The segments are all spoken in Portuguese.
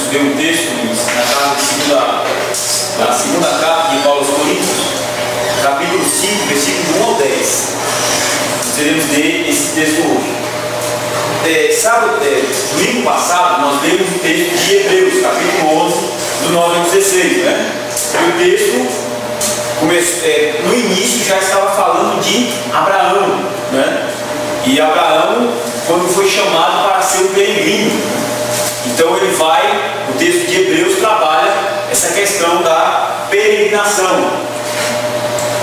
ver um texto na segunda carta de Paulo aos Coríntios, capítulo 5, versículo 1 ao 10. Nós iremos ler esse texto hoje. Domingo passado nós lemos o texto de Hebreus, capítulo 11, do 9 ao 16, né? E o texto no início já estava falando de Abraão, né? E Abraão, quando foi chamado para ser um peregrino, então o texto de Hebreus trabalha essa questão da peregrinação.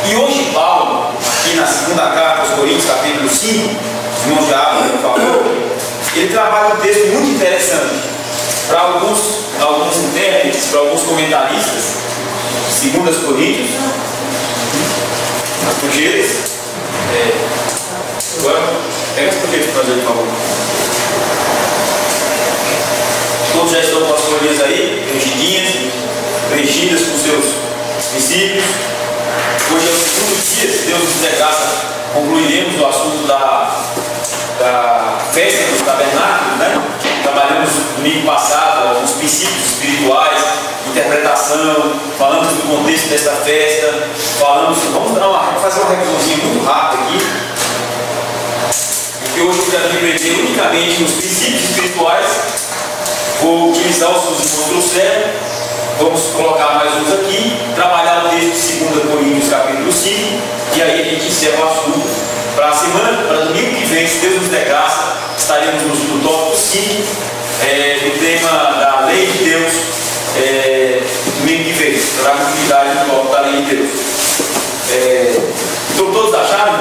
E hoje Paulo, aqui na segunda carta aos Coríntios, capítulo 5, irmão Jaabo, por favor, ele trabalha um texto muito interessante para alguns intérpretes, para alguns comentaristas. 2 Coríntios, as projetas. Agora, pega as projetas para fazer, por favor. Todos já estão com as folhas aí, preenchidas com seus princípios. Hoje é o segundo dia, se Deus nos der graça, concluiremos o assunto da festa dos tabernáculos, né? Trabalhamos no domingo passado alguns princípios espirituais, interpretação, falamos do contexto desta festa, vamos fazer uma revisãozinha muito rápida aqui, porque hoje eu quero aprender unicamente nos princípios espirituais. Vou utilizar os que os irmãos trouxeram, vamos colocar mais uns aqui, trabalhar o texto de 2 Coríntios capítulo 5, e aí a gente encerra o assunto. Para a semana, para domingo que vem, se Deus nos der graça, estaremos no tópico 5, no tema da lei de Deus, domingo que vem, para a continuidade do tópico da lei de Deus. Estão todos acharam?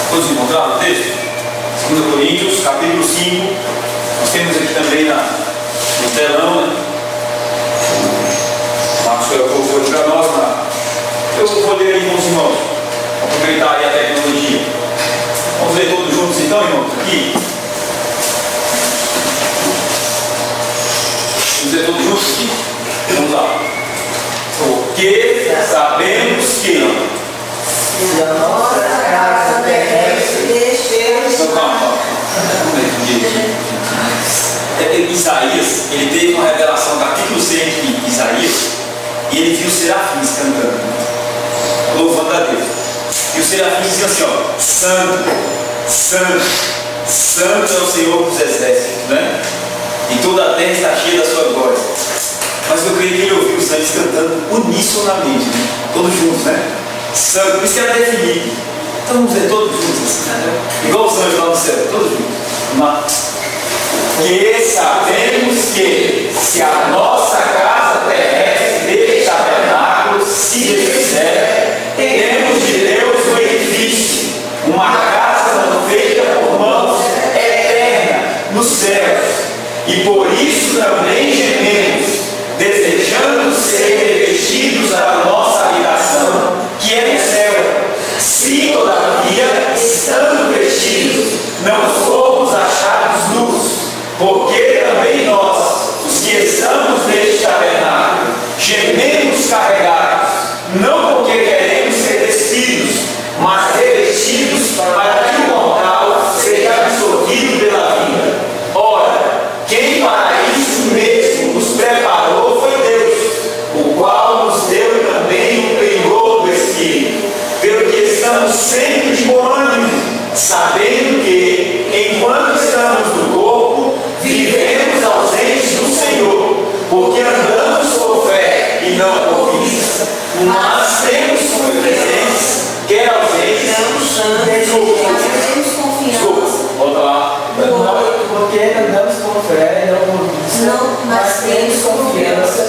Todos encontraram o texto? 2 Coríntios, capítulo 5. Nós temos aqui também no telão, né? Marcos colocou aqui para nós. Eu vou ler aí com os irmãos. Aproveitar aí a tecnologia. Vamos ler todos juntos então, irmãos? Aqui. Vamos ler todos juntos aqui? Vamos lá. Porque sabemos que da nossa casa terrestre deixemos. Calma. Isaías, ele teve uma revelação, capítulo 6 de Isaías, e ele viu os serafins cantando, louvando a Deus. E os serafins diziam assim: ó, santo, santo, santo é o Senhor dos exércitos, né? E toda a terra está cheia da sua glória. Mas eu creio que ele ouviu os anjos cantando unisonamente, né? Todos juntos, né? Santo, por isso que era definido. Então vamos ver todos juntos, né? Igual os anjos lá no céu, todos juntos. Que sabemos que se a nossa casa terrestre deste tabernáculo se desfizer, teremos de Deus um edifício, uma casa não feita por mãos, eterna nos céus. E por isso também gememos, desejando ser revestidos da nossa habitação, que é no céu. Se todavia, estando vestidos, não fomos achados nus, porque também nós, os que estamos neste tabernáculo, gememos carregados, não porque queremos ser despidos, mas revestidos para que o mortal seja absorvido pela vida. Ora, quem para isso mesmo nos preparou foi Deus, o qual nos deu também o penhor do Espírito, pelo que estamos sempre de bom ânimo, sabendo que, enquanto estamos no corpo, vivemos ausentes do Senhor, porque andamos por fé e não por vista, mas temos por presentes, quer ausentes, volta lá. Porque andamos com fé e não por vista, não, mas temos confiança.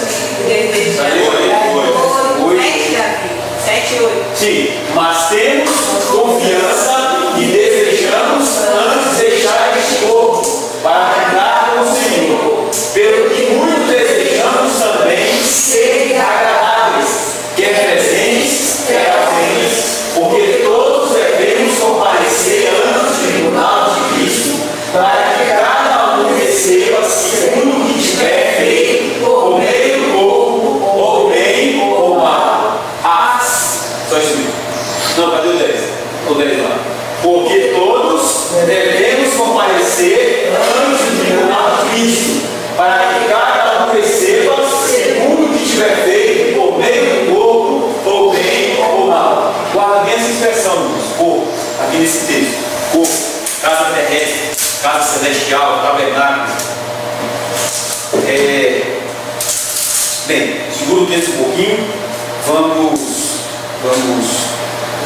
7 e 8. Sim, mas temos confiança e desejamos antes deixar este corpo para andar com o Senhor, pelo que muito desejamos também ser agradáveis, quer presentes, quer ausentes, porque todos devemos comparecer ante o tribunal de Cristo, para que cada um receba segundo o que tiver feito, por meio do corpo, ou bem ou mal. Só texto um pouquinho. Vamos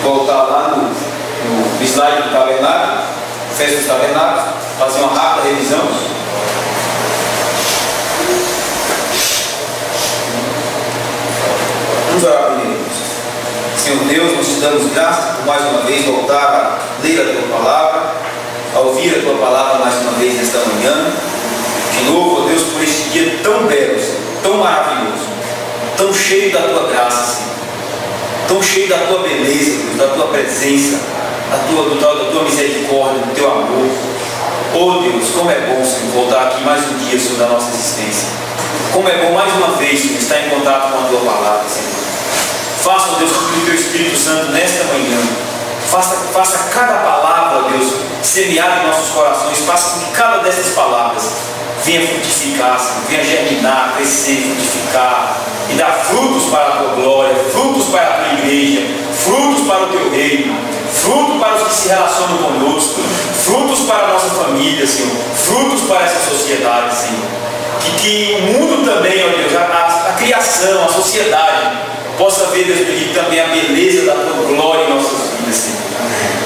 voltar lá no slide do tabernáculo, festa dos tabernáculos, fazer uma rápida revisão. Vamos orar primeiro. Senhor Deus, nós te damos graças por mais uma vez voltar a ler a Tua Palavra, a ouvir a Tua Palavra mais uma vez nesta manhã. De novo, ó Deus, por este dia tão belo, Senhor, tão maravilhoso, tão cheio da Tua graça, Senhor, tão cheio da Tua beleza, Deus, da Tua presença, da Tua misericórdia, do Teu amor. Oh Deus, como é bom, Senhor, voltar aqui mais um dia, Senhor, da nossa existência. Como é bom mais uma vez, Senhor, estar em contato com a Tua Palavra, Senhor. Faça, ó Deus, com que o Teu Espírito Santo nesta manhã faça cada palavra, ó Deus, semeada em nossos corações, faça com que cada dessas palavras venha frutificar, Senhor, venha germinar, crescer, frutificar e dar frutos para a Tua glória, frutos para a Tua igreja, frutos para o Teu reino, frutos para os que se relacionam conosco, frutos para a nossa família, Senhor, frutos para essa sociedade, Senhor. Que o mundo também, ó Deus, a criação, a sociedade, possa ver, Deus, e também a beleza da Tua glória em nossas vidas, Senhor.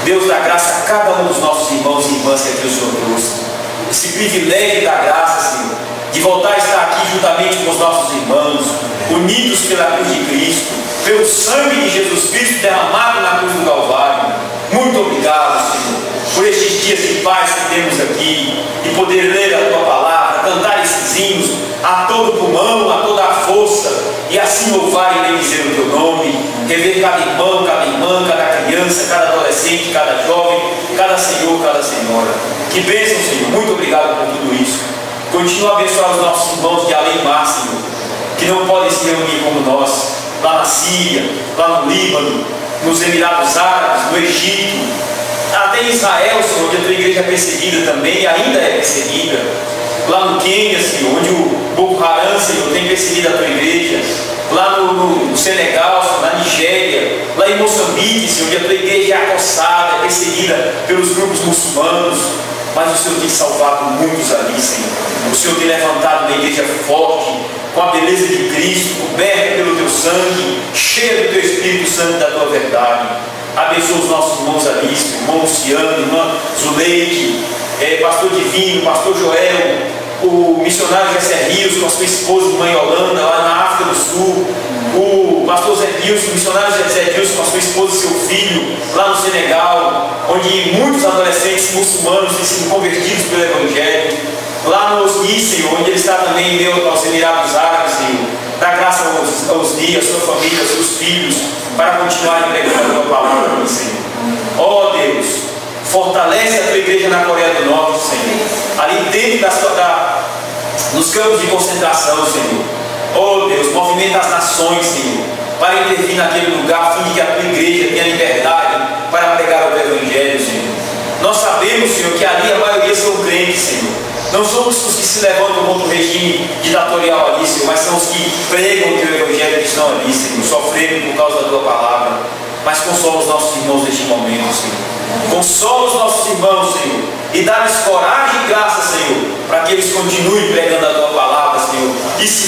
Deus, dá graça a cada um dos nossos irmãos e irmãs que aqui o Senhor trouxe. Esse privilégio da graça, Senhor, de voltar a estar aqui juntamente com os nossos irmãos, unidos pela cruz de Cristo, pelo sangue de Jesus Cristo derramado na cruz do Calvário. Muito obrigado, Senhor, por estes dias de paz que temos aqui, e poder ler a Tua Palavra, cantar esses hinos a todo pulmão, a toda a força, e assim louvar e bendizer o Teu nome, rever cada irmão, cada irmã, cada criança, cada adolescente, cada jovem, cada senhor, cada senhora. Que bênção, Senhor, muito obrigado por tudo isso. Continua a abençoar os nossos irmãos de além mar, Senhor, que não podem se reunir como nós, lá na Síria, lá no Líbano, nos Emirados Árabes, no Egito, até em Israel, Senhor, onde a Tua igreja é perseguida também, e ainda é perseguida. Lá no Quênia, Senhor, onde o Boko Haram, Senhor, tem perseguido a Tua igreja. Lá no Senegal, Senhor, na Nigéria, lá em Moçambique, Senhor, onde a Tua igreja é acossada, é perseguida pelos grupos muçulmanos. Mas o Senhor tem salvado muitos ali, Senhor. O Senhor tem levantado uma igreja forte, com a beleza de Cristo, coberta pelo Teu sangue, cheia do Teu Espírito Santo e da Tua verdade. Abençoa os nossos irmãos ali, irmão Luciano, irmã Zuleide, pastor Divino, pastor Joel, o missionário Jessé Rios com a sua esposa, irmã Yolanda, lá na África do Sul, o pastor Zé Dilson, o missionário Zé Dilson com a sua esposa e seu filho, lá no Senegal, onde muitos adolescentes muçulmanos têm sido convertidos pelo Evangelho, lá no Osni, Senhor, onde ele está também em meio aos Emirados Árabes, Senhor. Dá graça a Osni, a sua família, aos seus filhos, para continuarem pregando a Tua palavra, Senhor. Ó Deus, fortalece a Tua igreja na Coreia do Norte, Senhor, ali dentro dos campos de concentração, Senhor. Oh Deus, movimenta as nações, Senhor, para intervir naquele lugar, a fim de que a Tua igreja tenha liberdade para pregar o Teu Evangelho, Senhor. Nós sabemos, Senhor, que ali a maioria são crentes, Senhor. Não somos os que se levantam contra o regime ditatorial ali, Senhor, mas são os que pregam o Teu Evangelho que estão ali, Senhor, sofrendo por causa da Tua palavra. Mas consola os nossos irmãos neste momento, Senhor. Consola os nossos irmãos, Senhor, e dá-lhes coragem e graça, Senhor, para que eles continuem pregando a Tua palavra, Senhor. E se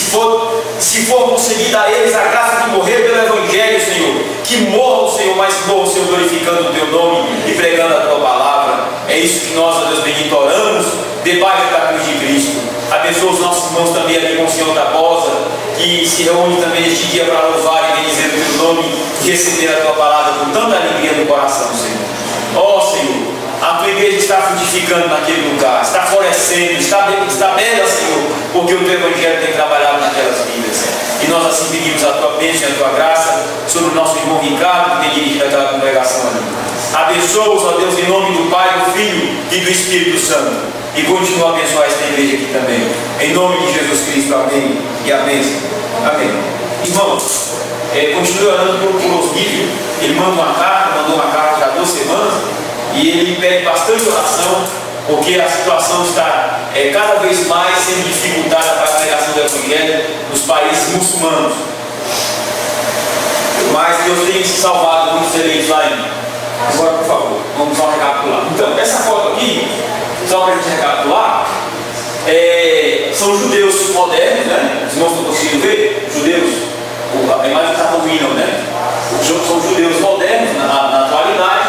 for concedida a eles a graça de morrer pelo Evangelho, Senhor, que morram, Senhor, mas morram, Senhor, glorificando o Teu nome e pregando a Tua palavra. É isso que nós, ó Deus bendito, oramos debaixo da cruz de Cristo. Abençoa os nossos irmãos também ali com o Senhor Tabosa, que se reúne também neste dia para louvar e bendizer o Teu nome e receber a Tua palavra com tanta alegria no coração, Senhor. Ó Senhor, a Tua igreja está frutificando naquele lugar, está florescendo, está bela, Senhor, porque o Teu Evangelho tem trabalhado naquelas vidas, Senhor. E nós assim pedimos a Tua bênção e a Tua graça sobre o nosso irmão Ricardo, que tem dirigido aquela congregação ali. Abençoa-os, ó Deus, em nome do Pai, do Filho e do Espírito Santo. E continua a abençoar esta igreja aqui também. Em nome de Jesus Cristo, amém. E a bênção. Amém. Irmãos, continue orando por Osnível. Ele mandou uma carta já há 2 semanas. E ele pede bastante oração, porque a situação está cada vez mais sendo dificultada para a pregação do Evangelho nos países muçulmanos. Mas Deus tem salvado muitos eleitos lá ainda. Agora, por favor, vamos só recapitular. Então, essa foto aqui, só para a gente recapitular, são judeus modernos, né? Os irmãos estão conseguindo ver? Judeus a imagem do tabuinho, né? São judeus modernos, na atualidade,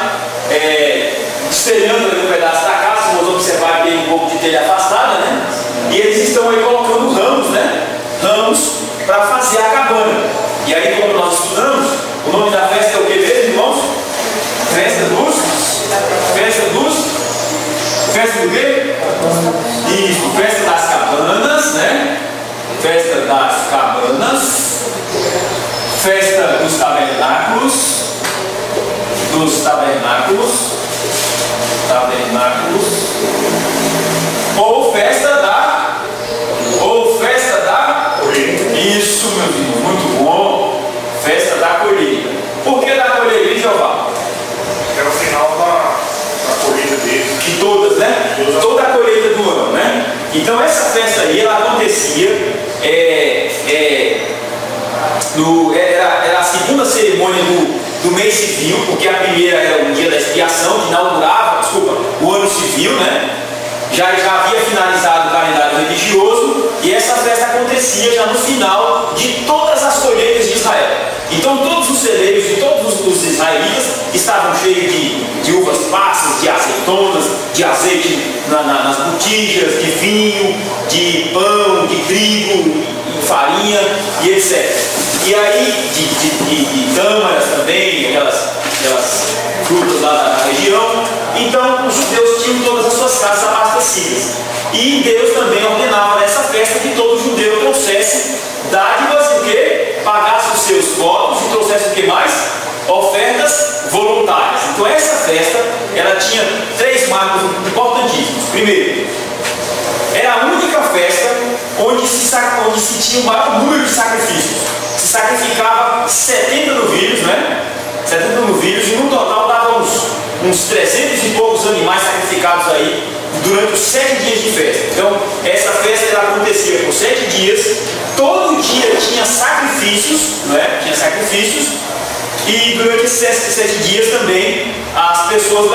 destelhando ali um pedaço da casa, se nós observar bem um pouco de telha afastada, né? E eles estão aí colocando ramos, né? Ramos para fazer a cabana. E aí, como nós estudamos, o nome da festa é o que mesmo, irmãos? Festa do quê? Isso, festa das cabanas, né? Festa das cabanas, festa dos tabernáculos, ou festa da colheita. Isso, meu filho, muito bom. Festa da colheita. Por que da colheita, Jeová? Era o final da colheita deles. De todas, né? Toda a colheita do ano, né? Então essa festa aí, ela acontecia, era a segunda cerimônia do mês civil, porque a primeira era o dia da expiação, que inaugurava, o ano civil, né? Já havia finalizado o calendário religioso, e essa festa acontecia já no final de todas as colheitas de Israel. Então todos os celeiros de todos os israelitas estavam cheios de uvas passas, de azeitonas, de azeite nas botijas, de vinho, de pão, de trigo, de farinha e etc. E aí de tâmaras também, aquelas frutas lá da região. Então os judeus tinham todas as suas casas abastecidas. E Deus também ordenava nessa festa que todo judeu trouxesse dádivas e o quê? Pagasse os seus votos e trouxesse o que mais? Ofertas voluntárias. Então essa festa, ela tinha 3 marcos importantíssimos. Primeiro, era a única festa onde se tinha o maior número de sacrifícios. Se sacrificava 70 novilhos, né? 70 novilhos, e no total dava uns 300 e poucos animais sacrificados aí durante os 7 dias de festa. Então essa festa ela acontecia por 7 dias, todo dia tinha sacrifícios, não é? Tinha sacrifícios, e durante esses 7 dias também as pessoas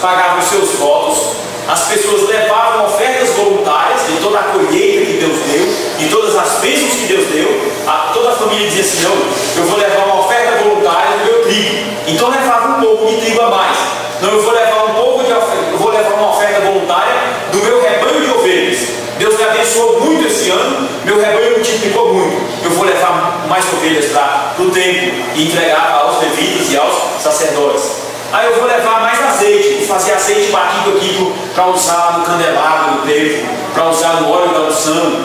pagavam seus votos, as pessoas levavam ofertas voluntárias de toda a colheita que Deus deu, de todas as bênçãos que Deus deu. Toda a família dizia assim: não, eu vou levar uma oferta voluntária do meu trigo. Então levava um pouco de trigo a mais. Não, eu vou levar uma oferta voluntária do meu rebanho de ovelhas. Deus me abençoou muito esse ano, meu rebanho multiplicou muito. Eu vou levar mais ovelhas para o templo e entregar aos levitas e aos sacerdotes. Aí eu vou levar mais azeite, vou fazer azeite batido aqui para usar no candelabro do templo, para usar no óleo da unção,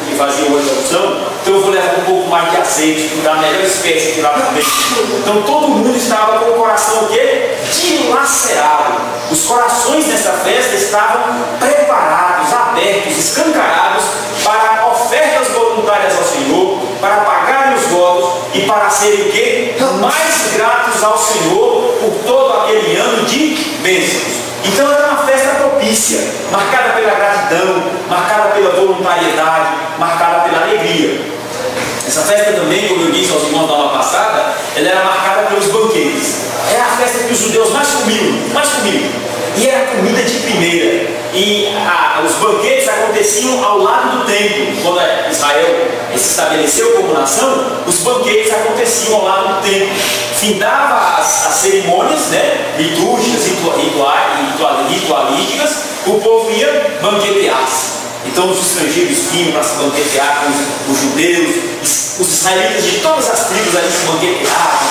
que fazia o óleo da unção. Então eu vou levar um pouco mais de azeite, da melhor espécie que lá para dentro. Então todo mundo estava com o coração o quê? Dilacerado. Os corações nessa festa estavam preparados, abertos, escancarados para ofertas voluntárias ao Senhor, para pagarem os votos e para serem o quê? Mais gratos ao Senhor por todo aquele ano de bênçãos. Então era uma festa propícia, marcada pela gratidão, marcada pela voluntariedade, marcada pela alegria. Essa festa também, como eu disse aos irmãos da aula passada, ela era marcada pelos banquetes. Era a festa que os judeus mais comiam. E era comida de primeira. E os banquetes aconteciam ao lado do templo. Quando Israel se estabeleceu como nação, os banquetes aconteciam ao lado do templo. Findava as cerimônias, né, litúrgicas, ritualísticas, o povo ia banquetear-se. Então os estrangeiros vinham para se banquetear com os judeus, os israelitas de todas as tribos ali se banqueteavam.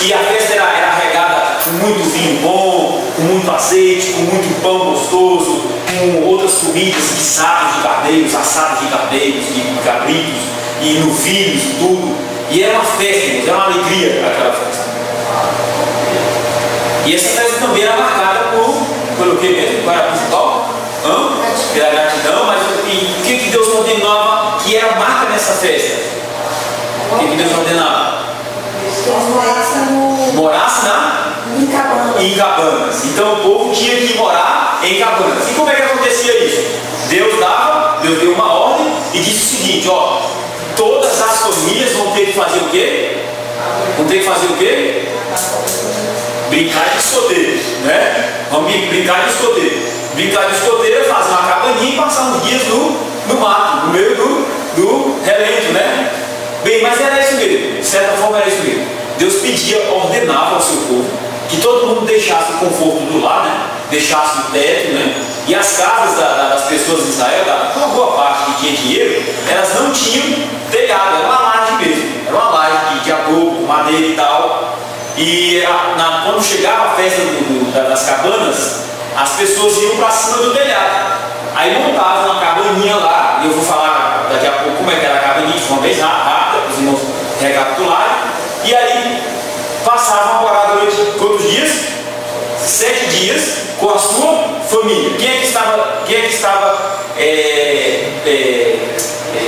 E a festa era regada com muito vinho bom, com muito azeite, com muito pão gostoso, com outras comidas, guisados de cardeiros, assados de cardeiros, de cabritos, e novilhos e tudo. E era uma festa, era uma alegria aquela festa. E essa festa também era marcada pelo que mesmo? Qual era a principal? Pela gratidão, mas o que Deus ordenava que era marca nessa festa? O que Deus ordenava? Morasse em cabanas. Então o povo tinha que morar em cabanas. E como é que acontecia isso? Deus deu uma ordem e disse o seguinte: ó, todas as famílias vão ter que fazer o quê? Brincar de escoteiro, né? Vamos brincar de escoteiro. Brincar de escoteiro é fazer uma cabaninha e passar uns dias no mato, no meio do relento, né? Bem, mas era isso mesmo, de certa forma era isso mesmo. Deus pedia, ordenava ao seu povo que todo mundo deixasse o conforto do lar, né? Deixasse o teto, né? E as casas das pessoas de Israel, uma boa parte que tinha dinheiro, elas não tinham telhado, era uma laje mesmo, era uma laje de adobe, madeira e tal. E quando chegava a festa das cabanas, as pessoas iam para cima do telhado. Aí montavam uma cabaninha lá, e eu vou falar daqui a pouco como é que era a cabaninha, de uma vez rápida, para os irmãos recapitularem. E aí passavam a morar durante quantos dias? 7 dias com a sua família. Quem é que estava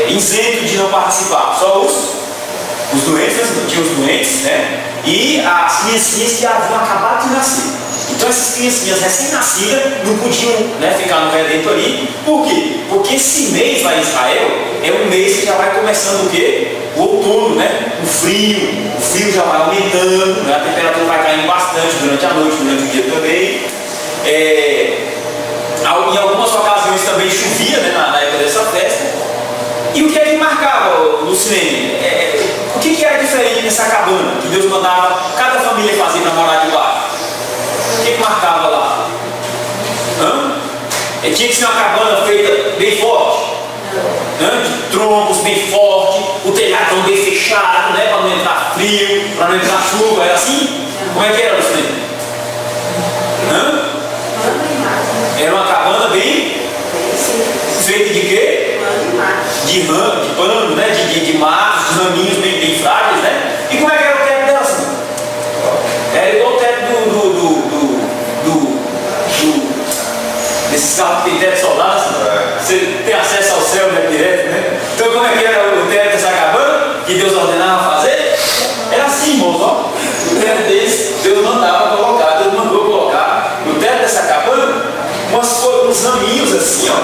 isento de não participar? Só os doentes, tinha os doentes, né? E as criancinhas que haviam acabado de nascer. Então essas criancinhas recém-nascidas não podiam, né, ficar no redento ali. Por quê? Porque esse mês lá em Israel é um mês que já vai começando o quê? O outono, né? O frio já vai aumentando, né? A temperatura vai caindo bastante durante a noite, durante o dia também. Em algumas ocasiões também chovia, né, na época dessa festa. E o que é que marcava no cinema? O que era diferente nessa cabana que Deus mandava cada família fazer para morar debaixo? O que marcava lá? Tinha que ser uma cabana feita bem forte, de troncos bem forte, o telhadão bem fechado, né, para não entrar frio, para não entrar chuva, era assim? Como é que era o cinema? Era uma cabana bem feita de quê? De pano, né? De matos, de raminhos bem frágeis, né? E como é que era o teto dela assim? Era igual o teto desses carros que tem teto soldado, assim. Você tem acesso ao céu, né, direto, né? Então como é que era o teto dessa cabana que Deus ordenava fazer? Era assim, irmãos, ó. O teto desse, Deus mandava colocar, Deus mandou colocar no teto dessa cabana uns raminhos assim, ó,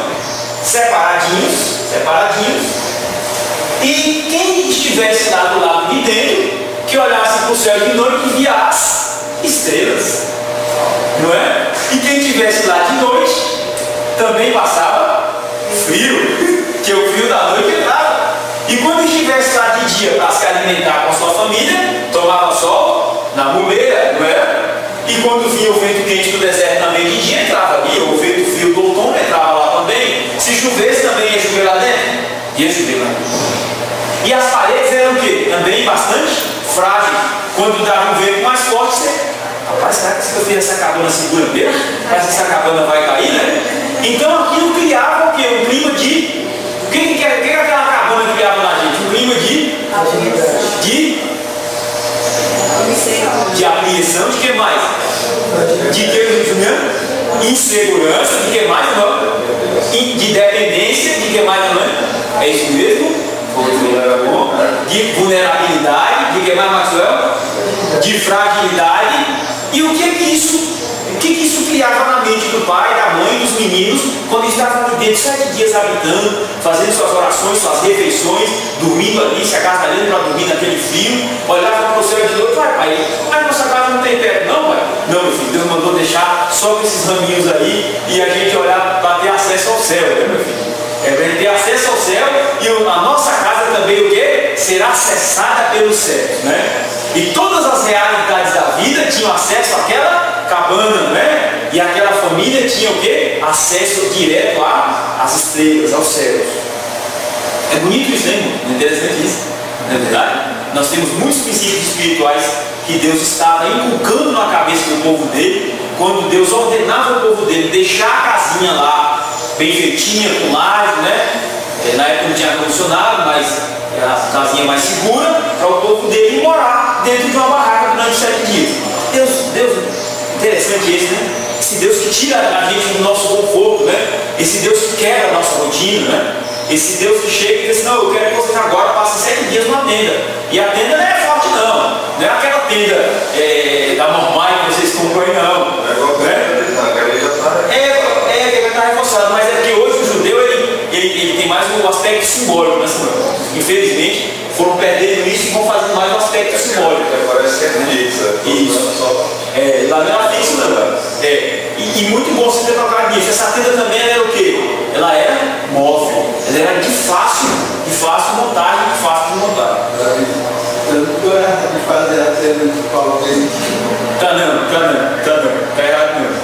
separadinhos. E quem estivesse lá do lado de dentro, que olhasse para o céu de noite e via as estrelas, não é? E quem estivesse lá de noite também passava frio, que o frio da noite entrava. E quando estivesse lá de dia para se alimentar com a sua família, tomava sol na muleira, não é? E quando vinha o vento quente do deserto também de dia, entrava ali, o vento frio do outono entrava lá também. Se chovesse também ia chover lá dentro? Ia chover lá dentro. E as paredes eram o quê? Também bastante frágeis. Quando dava um vento mais forte, você... Rapaz, será que se eu fizer essa cabana segura mesmo? Parece que essa cabana vai cair, né? Então aquilo criava o quê? Um clima de... O que é aquela cabana criava na gente? Um clima de apreensão, de que mais? De que insegurança, de que mais não? De dependência, de que mais não é? É isso mesmo? De vulnerabilidade, de que mais, Maxwell? De fragilidade. E o que isso criava na mente do pai, da mãe, dos meninos, quando eles estavam ali dentro 7 dias habitando, fazendo suas orações, suas refeições, dormindo ali, se agasalhando para dormir naquele frio, olhavam para o céu de novo, pai, mas nossa casa não tem teto, não, pai? Não, meu filho, Deus mandou deixar só com esses raminhos aí e a gente olhar para ter acesso ao céu, né, meu filho? Para ter acesso ao céu e a nossa casa também o quê? Será acessada pelos céus, né? E todas as realidades da vida tinham acesso àquela cabana, né? E aquela família tinha o quê? Acesso direto às estrelas, aos céus. É bonito isso, né, irmão? É interessante isso, não é verdade? Nós temos muitos princípios espirituais que Deus estava inculcando na cabeça do povo dele, quando Deus ordenava o povo dele deixar a casinha lá, bem feitinha, com laje, né? Na época não tinha ar-condicionado, mas a casinha mais segura, para o povo dele morar dentro de uma barraca durante 7 dias. Deus, interessante esse, né? Esse Deus que tira a gente do nosso conforto, né? Esse Deus que quebra a nossa rotina, né? Esse Deus que chega e diz assim, não, eu quero que vocês agora passem 7 dias numa tenda. E a tenda não é forte não é aquela tenda da normal que vocês compõem não. Está reforçado, mas é que hoje o judeu ele tem mais um aspecto simbólico, né, Samuel? Infelizmente foram perdendo isso e vão fazendo mais um aspecto simbólico. Parece que é fixa. Isso. Lá não era fixo, não. E muito bom você ter tocado nisso. Essa tenda também era o quê? Ela era móvel. Ela era de fácil montagem, de fácil de montar. Tá errado mesmo.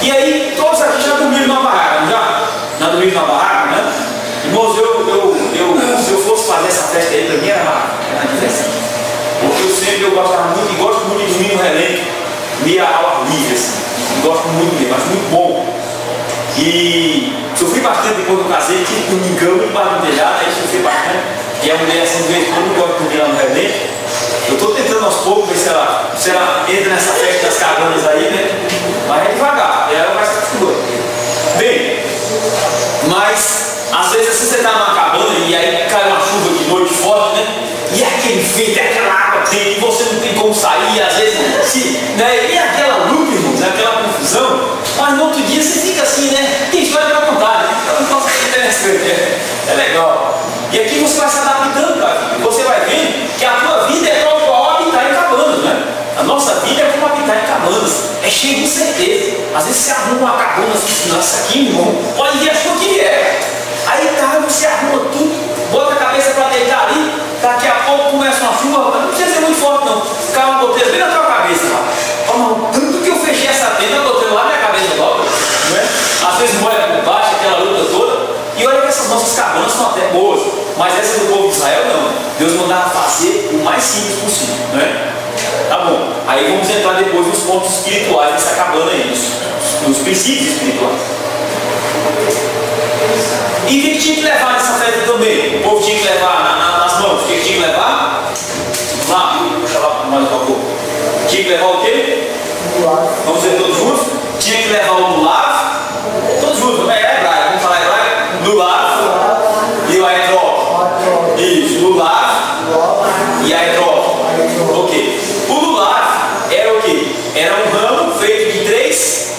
E aí, todos aqui já dormiram na barraca, não já? Já dormiram na barraca, né? Irmãos, se eu fosse fazer essa festa aí, pra mim era diversão. Porque eu gostava muito, e gosto muito de dormir no relento, meio ao ar livre, assim. Gosto muito mesmo, acho muito bom. E sofri bastante depois que eu casei, tive que me engano debaixo do telhado, aí sofri bastante. E a mulher assim, de vez em quando, não gosta de dormir lá no relento. Eu estou tentando aos poucos ver se ela entra nessa festa das cabanas aí, né? Mas é devagar, e ela vai se acostumando. Bem, mas às vezes assim, você está numa cabana e aí cai uma chuva de noite forte, né? E aquele vento, aquela água dentro, e você não tem como sair, às vezes, né? E aquela luta, irmãos, aquela confusão, mas no outro dia você fica assim, né? Tem história para contar, né? Então, nossa, é interessante, é legal. E aqui você vai se adaptando, cara. Você vai vendo que a tua vida é como habitar em cabanas, né? A nossa vida é como habitar em cabanas. É cheio de incerteza. Às vezes você arruma uma cabana assim, nossa, aqui, irmão, pode vir achou que é. Aí tá, você arruma tudo, bota a cabeça para deitar ali, daqui a pouco começa uma chuva, não precisa ser muito forte não. Cai uma goteira bem na tua cabeça, lá. Oh, tanto que eu fechei essa tenda, a goteira lá na minha cabeça dobra, não é? Às vezes molha por baixo, aquela luta toda. E olha que essas nossas cabanas são até boas, mas essa do povo de Israel não. Deus mandava fazer o mais simples possível, não é? Tá bom, aí vamos entrar depois nos pontos espirituais dessa cabana aí, nos princípios espirituais. E o que tinha que levar nessa festa também? O povo tinha que levar nas mãos, o que tinha que levar? Lá, deixa lá mais um pouco. Tinha que levar o quê? Vamos ver todos juntos? Tinha que levar o lulav, todos juntos, é hebraico, vamos falar hebraico? Lulav e o aetró. Isso, lulav e aetró. Ok. O lulav era o quê? Era um ramo feito de 3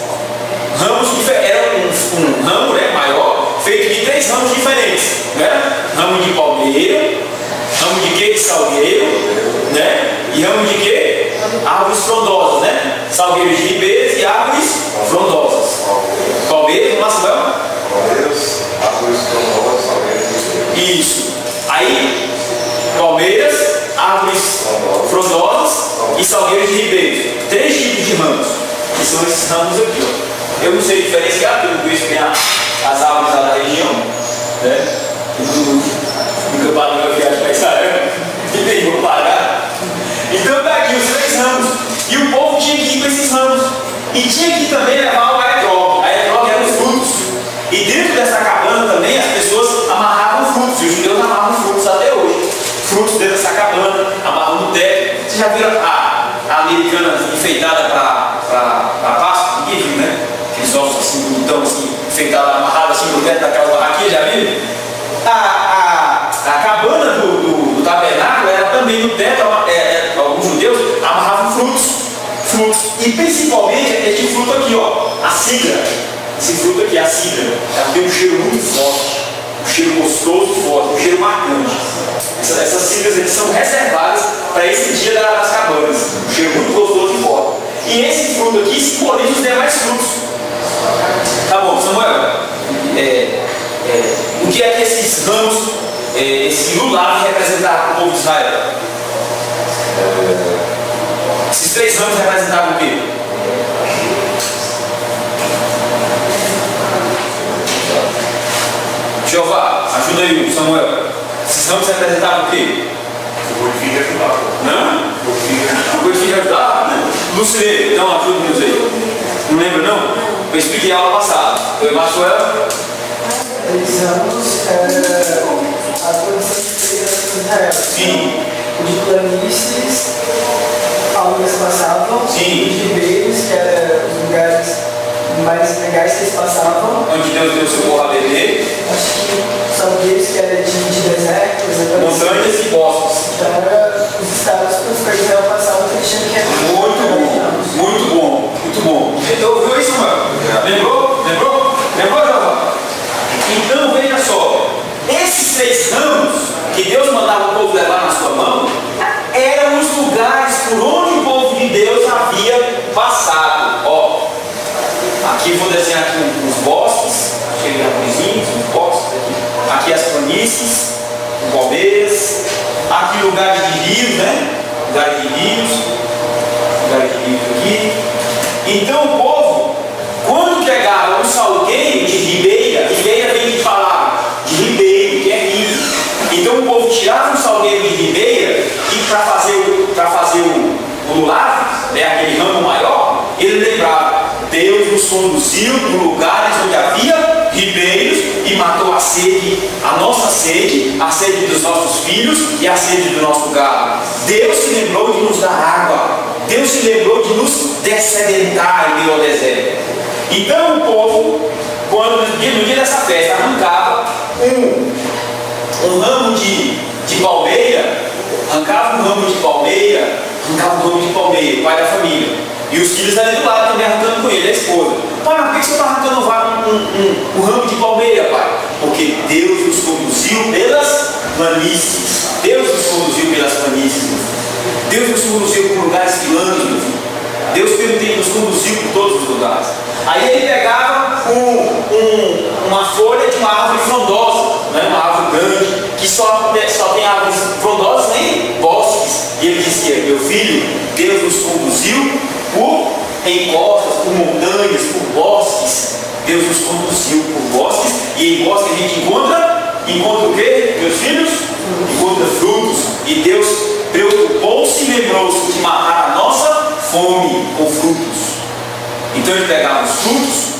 ramos diferentes. Era um ramo, né, maior, feito de 3 ramos diferentes, né? Ramo de palmeira, ramo de quê? De salgueiro, né? E ramo de quê? Árvores frondosas, né? Salgueiros de ribeiros e árvores frondosas. Palmeiras, vamos lá, Palmeiras, árvores frondosas, salgueiros. Isso. Aí, palmeiras, árvores frondosas e salgueiros de ribeiros. 3 tipos de ramos, que são esses ramos aqui, ó. Eu não sei diferenciar, porque eu não conheço bem as árvores lá da região, né? Nunca parei na viagem para Israel, e nem vou parar. Então tá aqui os 3 ramos, e o povo tinha que ir com esses ramos, e tinha que também levar o aetrog. Aetrog eram os frutos, e dentro dessa cabana também as pessoas amarravam frutos, e os judeus amarram frutos até hoje. Frutos dentro dessa cabana, amarram no teto. Vocês já viram a americana enfeitada para Páscoa? Ninguém viu, né? Aqueles ossos assim, bonitão, assim, enfeitados, amarrados assim no teto daquela barraquinha, já viram? A cabana do tabernáculo era também no teto, alguns judeus amarravam frutos, e principalmente este fruto aqui, ó, a cidra. Esse fruto aqui, a cidra, ela tem um cheiro muito forte, um cheiro gostoso forte, um cheiro marcante. Essas cidras aqui são reservadas para esse dia das cabanas, um cheiro muito gostoso e forte. E esse fruto aqui simboliza os demais frutos. Tá bom, Samuel, o que é que esses ramos, esse lulav representavam para o povo de Israel? Esses 3 ramos representavam o quê? Jeová, ajuda aí, Samuel. Esses ramos representavam o quê? O filho ajudava. Não? O filho ajudava, né? Lucineiro, então ajuda-nos aí. Não lembra não? Eu expliquei a aula passada. Oi, Marcelo. Esses ramos a condição de Israel. Sim. De planícies, algumas passavam. Sim. Os ribeiros, que eram os lugares mais legais que eles passavam. Onde Deus deu o seu povo a beber. Acho que salgueiros, que era de deserto, montanhas e bosques. Então era os estados para os Israel passavam que eles tinham que é muito bom. Então, viu isso, mano? Lembrou? Lembrou, Jeová? Então, veja só. Esses 3 ramos que Deus mandava o povo levar na sua mão eram os lugares por onde o povo de Deus havia passado. Ó, aqui vou desenhar aqui uns bosques, aqui arvorezinhos, uns bosques aqui as planícies, palmeiras, aqui lugares de rios, né? Lugares de rios. Então o povo, quando pegava um salgueiro de ribeira vem de palavra, de ribeiro, que é rio. Então o povo tirava um salgueiro de ribeira e para fazer o lulave, né, aquele ramo maior, ele lembrava: Deus nos conduziu por lugares onde havia ribeiros e matou a sede, a nossa sede, a sede dos nossos filhos e a sede do nosso gado. Deus se lembrou de nos dar água. Deus se lembrou de nos dessedentar em meio ao deserto. Então o povo, no dia dessa festa, arrancava um ramo de palmeira, arrancava um ramo de palmeira, o pai da família. E os filhos ali do lado também arrancando com ele, a esposa. Pai, mas por que você está arrancando um ramo de palmeira, pai? Porque Deus nos conduziu pelas planícies. Deus nos conduziu pelas planícies. Deus nos conduziu por lugares planos. Deus nos conduziu por todos os lugares. Aí ele pegava uma folha de uma árvore frondosa, né? Uma árvore grande, que só tem árvores frondosas em bosques. E ele dizia: meu filho, Deus nos conduziu por encostas, por montanhas, por bosques. Deus nos conduziu por bosques. E em bosques a gente encontra o quê, meus filhos? Encontra frutos. E Deus preocupou-se e lembrou-se de matar a nossa fome com frutos. Então ele pegava os frutos,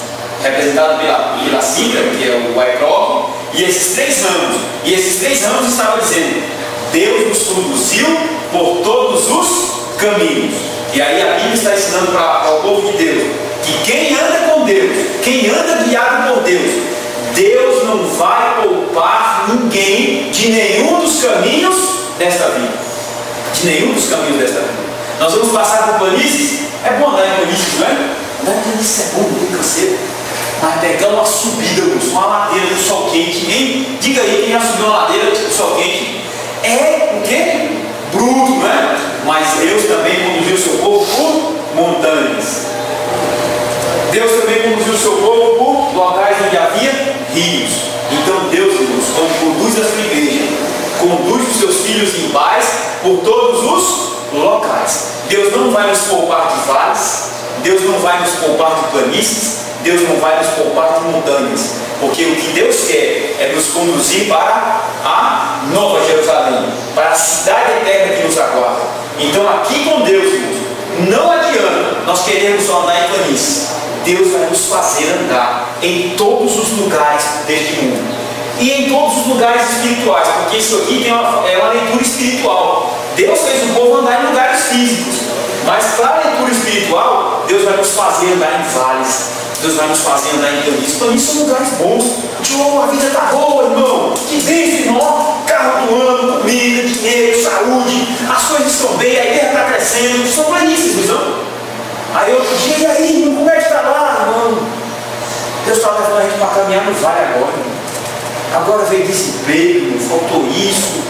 representados pela cinta, que é o aicroque, e esses 3 ramos. E esses 3 ramos estavam dizendo: Deus nos conduziu por todos os caminhos. E aí a Bíblia está ensinando para o povo de Deus que quem anda com Deus, quem anda guiado por Deus, Deus não vai poupar ninguém de nenhum dos caminhos desta vida. De nenhum dos caminhos desta vida. Nós vamos passar por planícies. É bom andar em planícies, não é? Andar em planícies é bom, não tem canseiro. Mas pegar uma subida, uma ladeira do sol quente, hein? Diga aí, quem já subiu uma ladeira do sol quente? É o quê? Bruto, não é? Mas Deus também conduziu o seu povo por montanhas. Deus também conduziu o seu povo por locais onde havia rios. Então Deus, irmãos, quando conduz a sua igreja, conduz os seus filhos em paz por todos os locais. Deus não vai nos poupar de vales, Deus não vai nos poupar de planícies, Deus não vai nos poupar de montanhas, porque o que Deus quer é nos conduzir para a Nova Jerusalém, para a cidade eterna que nos aguarda. Então aqui com Deus, irmãos, não adianta nós queremos só andar em planícies. Deus vai nos fazer andar em todos os lugares deste mundo e em todos os lugares espirituais, porque isso aqui é uma leitura espiritual. Deus fez o povo andar em lugares físicos, mas para a leitura espiritual, Deus vai nos fazer andar em vales, Deus vai nos fazer andar em planícies. Planícies são lugares bons. A vida está boa, irmão. Que bem, irmão. Carro do ano, comida, dinheiro, saúde, as coisas estão bem, a igreja está crescendo. São planícies, não? Aí outro dia, e aí, irmão, como é que está lá, irmão? Deus está levando a gente para caminhar no vale agora, irmão. Agora veio desemprego, faltou isso.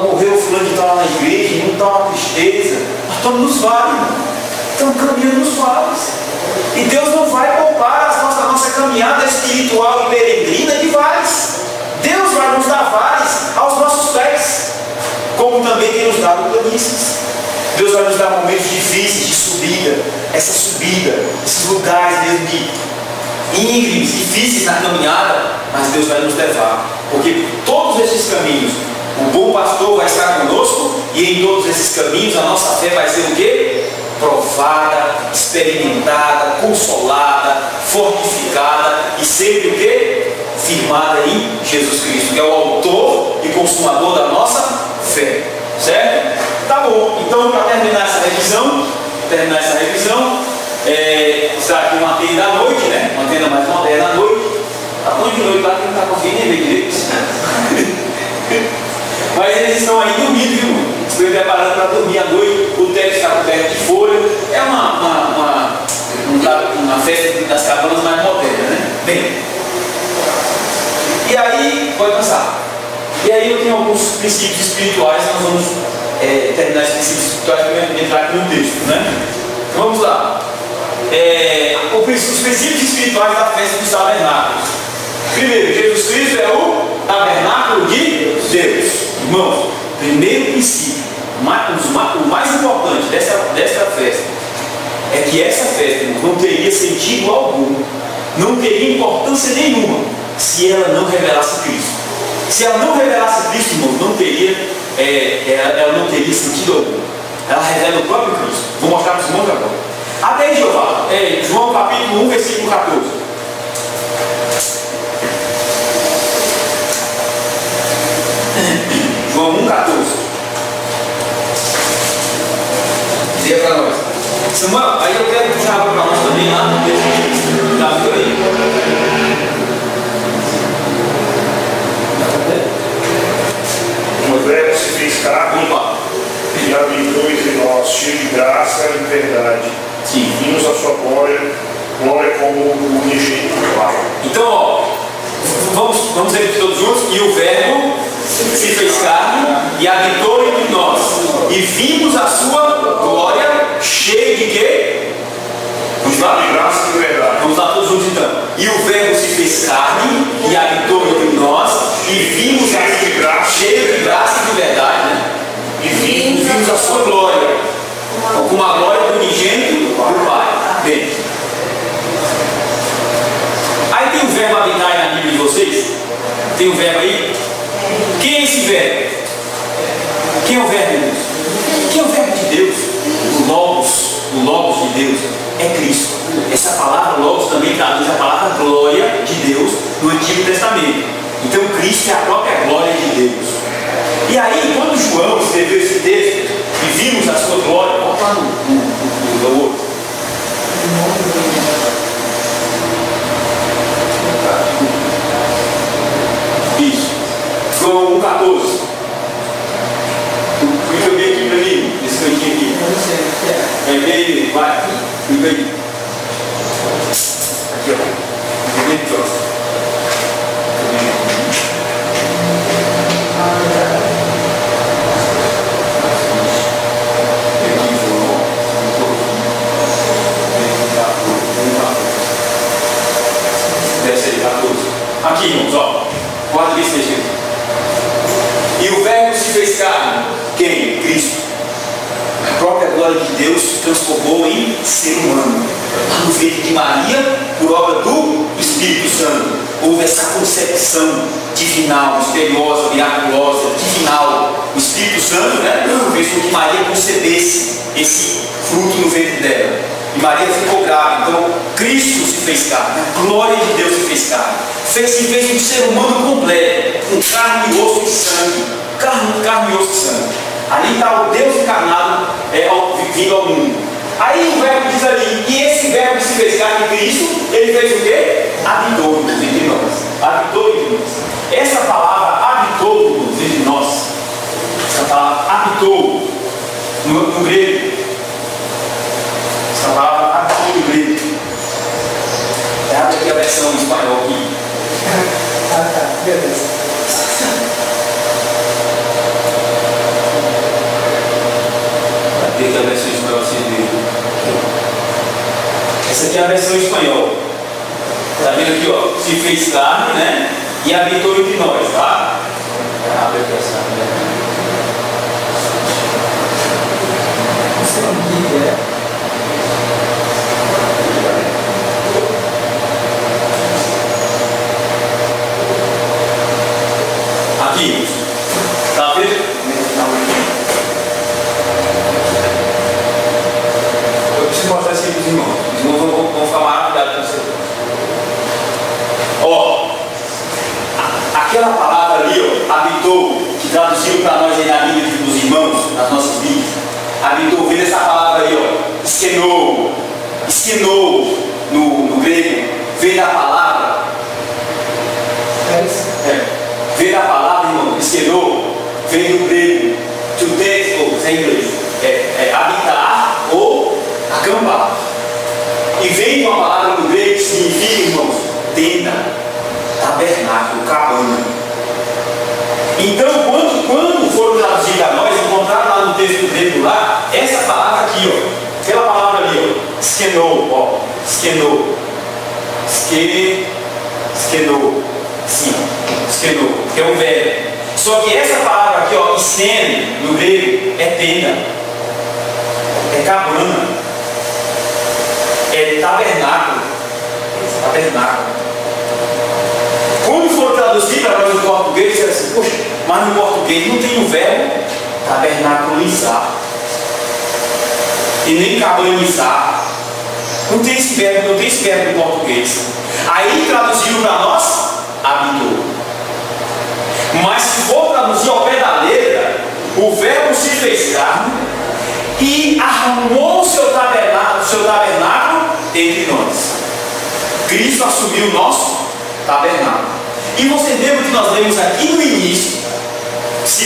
Morreu fulano de tal lá na igreja, não está uma tristeza. Nós estamos nos vales, irmão. Estamos caminhando nos vales. E Deus não vai poupar a nossa caminhada espiritual e peregrina de vales. Deus vai nos dar vales aos nossos pés, como também tem nos dado planícies. Deus vai nos dar momentos difíceis de subida, esses lugares mesmo de íngremes, difíceis na caminhada, mas Deus vai nos levar, porque todos esses caminhos, o bom pastor vai estar conosco, e em todos esses caminhos a nossa fé vai ser o quê? Provada, experimentada, consolada, fortificada e sempre o quê? Firmada em Jesus Cristo, que é o autor e consumador da nossa fé. Certo? Tá bom. Então, para terminar essa revisão, está aqui uma tenda da noite, né? Uma tenda mais moderna à noite. Tá bom de noite lá que não está conseguindo nem ver direito. Mas eles estão aí dormindo, viu? Estou preparando para dormir à noite. O teto está coberto de folha. É uma festa das cabanas mais moderna, né? Bem. E aí, pode passar. E aí eu tenho alguns princípios espirituais, nós vamos terminar esses princípios espirituais para entrar aqui no texto, né? Então vamos lá. Os princípios espirituais da festa dos tabernáculos. Primeiro, Jesus Cristo é o tabernáculo de Deus. Irmãos, primeiro princípio, o mais importante desta festa, é que essa festa sentido algum, não teria importância nenhuma se ela não revelasse Cristo. Se ela não revelasse Cristo, irmão, ela não teria sentido algum. Ela revela o próprio Cristo. Vou mostrar para os irmãos agora. Até aí, Jeová, João capítulo 1, versículo 14. João 1, 14. Diga para nós. Samuel, aí eu quero puxar para nós também lá no texto. Tá por aí. O Verbo se fez carne e habitou entre nós, cheio de graça e verdade. Sim. Vimos a sua glória como o unigênito do Pai. Então, ó, vamos repetir todos juntos. E o Verbo se fez carne e habitou entre nós. E vimos a sua glória cheia de quê? Vamos lá? De graça e verdade. Vamos lá todos juntos então. E o Verbo se fez carne e habitou entre nós. E vimos a cheio de graça e de verdade, né? E vimos a sua glória, como a glória do unigênito do Pai. Bem. Aí tem o verbo habitar aí na Bíblia de vocês? Tem o verbo aí? Quem é esse verbo? Quem é o verbo de Deus? Quem é o verbo de Deus? O Logos de Deus é Cristo. Essa palavra Logos também traduz a palavra glória de Deus no Antigo Testamento. Então Cristo é a própria glória de Deus. E aí, quando João escreveu esse texto e vimos a sua glória, volta lá no outro. Isso. João 1,14. Clica bem aqui para mim, nesse cantinho aqui. Bem, vai. Clica aí. Aqui, ó. Bem aqui, ó. Aqui, irmãos, ó. Guarda esse texto aqui. E o Verbo se fez carne. Quem? Cristo. A própria glória de Deus se transformou em ser humano. No ventre de Maria, por obra do Espírito Santo. Houve essa concepção divinal, misteriosa, miraculosa, divinal. O Espírito Santo, né, fez com que Maria concebesse esse fruto no ventre dela. E Maria ficou grávida. Então, Cristo se fez carne. A glória de Deus se fez carne. Se fez um ser humano completo, com carne, osso e sangue. Carne, osso e sangue. Ali está o Deus encarnado vindo ao mundo. Aí o verbo diz ali, e esse verbo que se fez carne em Cristo, ele fez o quê? Habitou entre nós. Habitou entre nós. Essa palavra habitou entre nós. Essa palavra habitou no grego. Essa palavra habitou no grego. Abre aqui a versão em espanhol aqui. Tá, beleza. Tem aqui a versão em espanhol assim. Essa aqui é a versão em espanhol. Tá vendo aqui, ó? Se fez carne, né? E habitou entre nós, tá? Abre aqui essa. Aqui, tá vendo? Eu preciso mostrar isso aqui para os irmãos. Os irmãos vão ficar maravilhados com você. Ó, aquela palavra ali, ó, habitou, que traduziu para nós aí na Bíblia dos irmãos, nas nossas Bíblias. Habitou, veio essa palavra aí, ó, esquenou no grego, veio da palavra. Veio da palavra, irmão, esquenou, veio do grego, to take, ou em inglês, habitar ou acampar. E vem uma palavra no grego que significa, irmãos, tenda, tabernáculo, cabana. Então, quando foram traduzidos a nós, encontraram lá no texto grego lá, essa palavra aqui, ó, aquela palavra ali, ó, esquenou, ó, esquenou, sim, esquenou, que é um verbo. Só que essa palavra aqui, ó, esquene, no grego, é tenda, é cabana, é tabernáculo. Mas no português não tem o verbo tabernaculizar e nem cabanizar. Não tem esse verbo no português. Aí traduziram para nós, habitou. Mas se for traduzir ao pé da letra, o verbo se fez carne e armou o seu tabernáculo entre nós. Cristo assumiu o nosso tabernáculo. E vocês lembram que nós lemos aqui no início,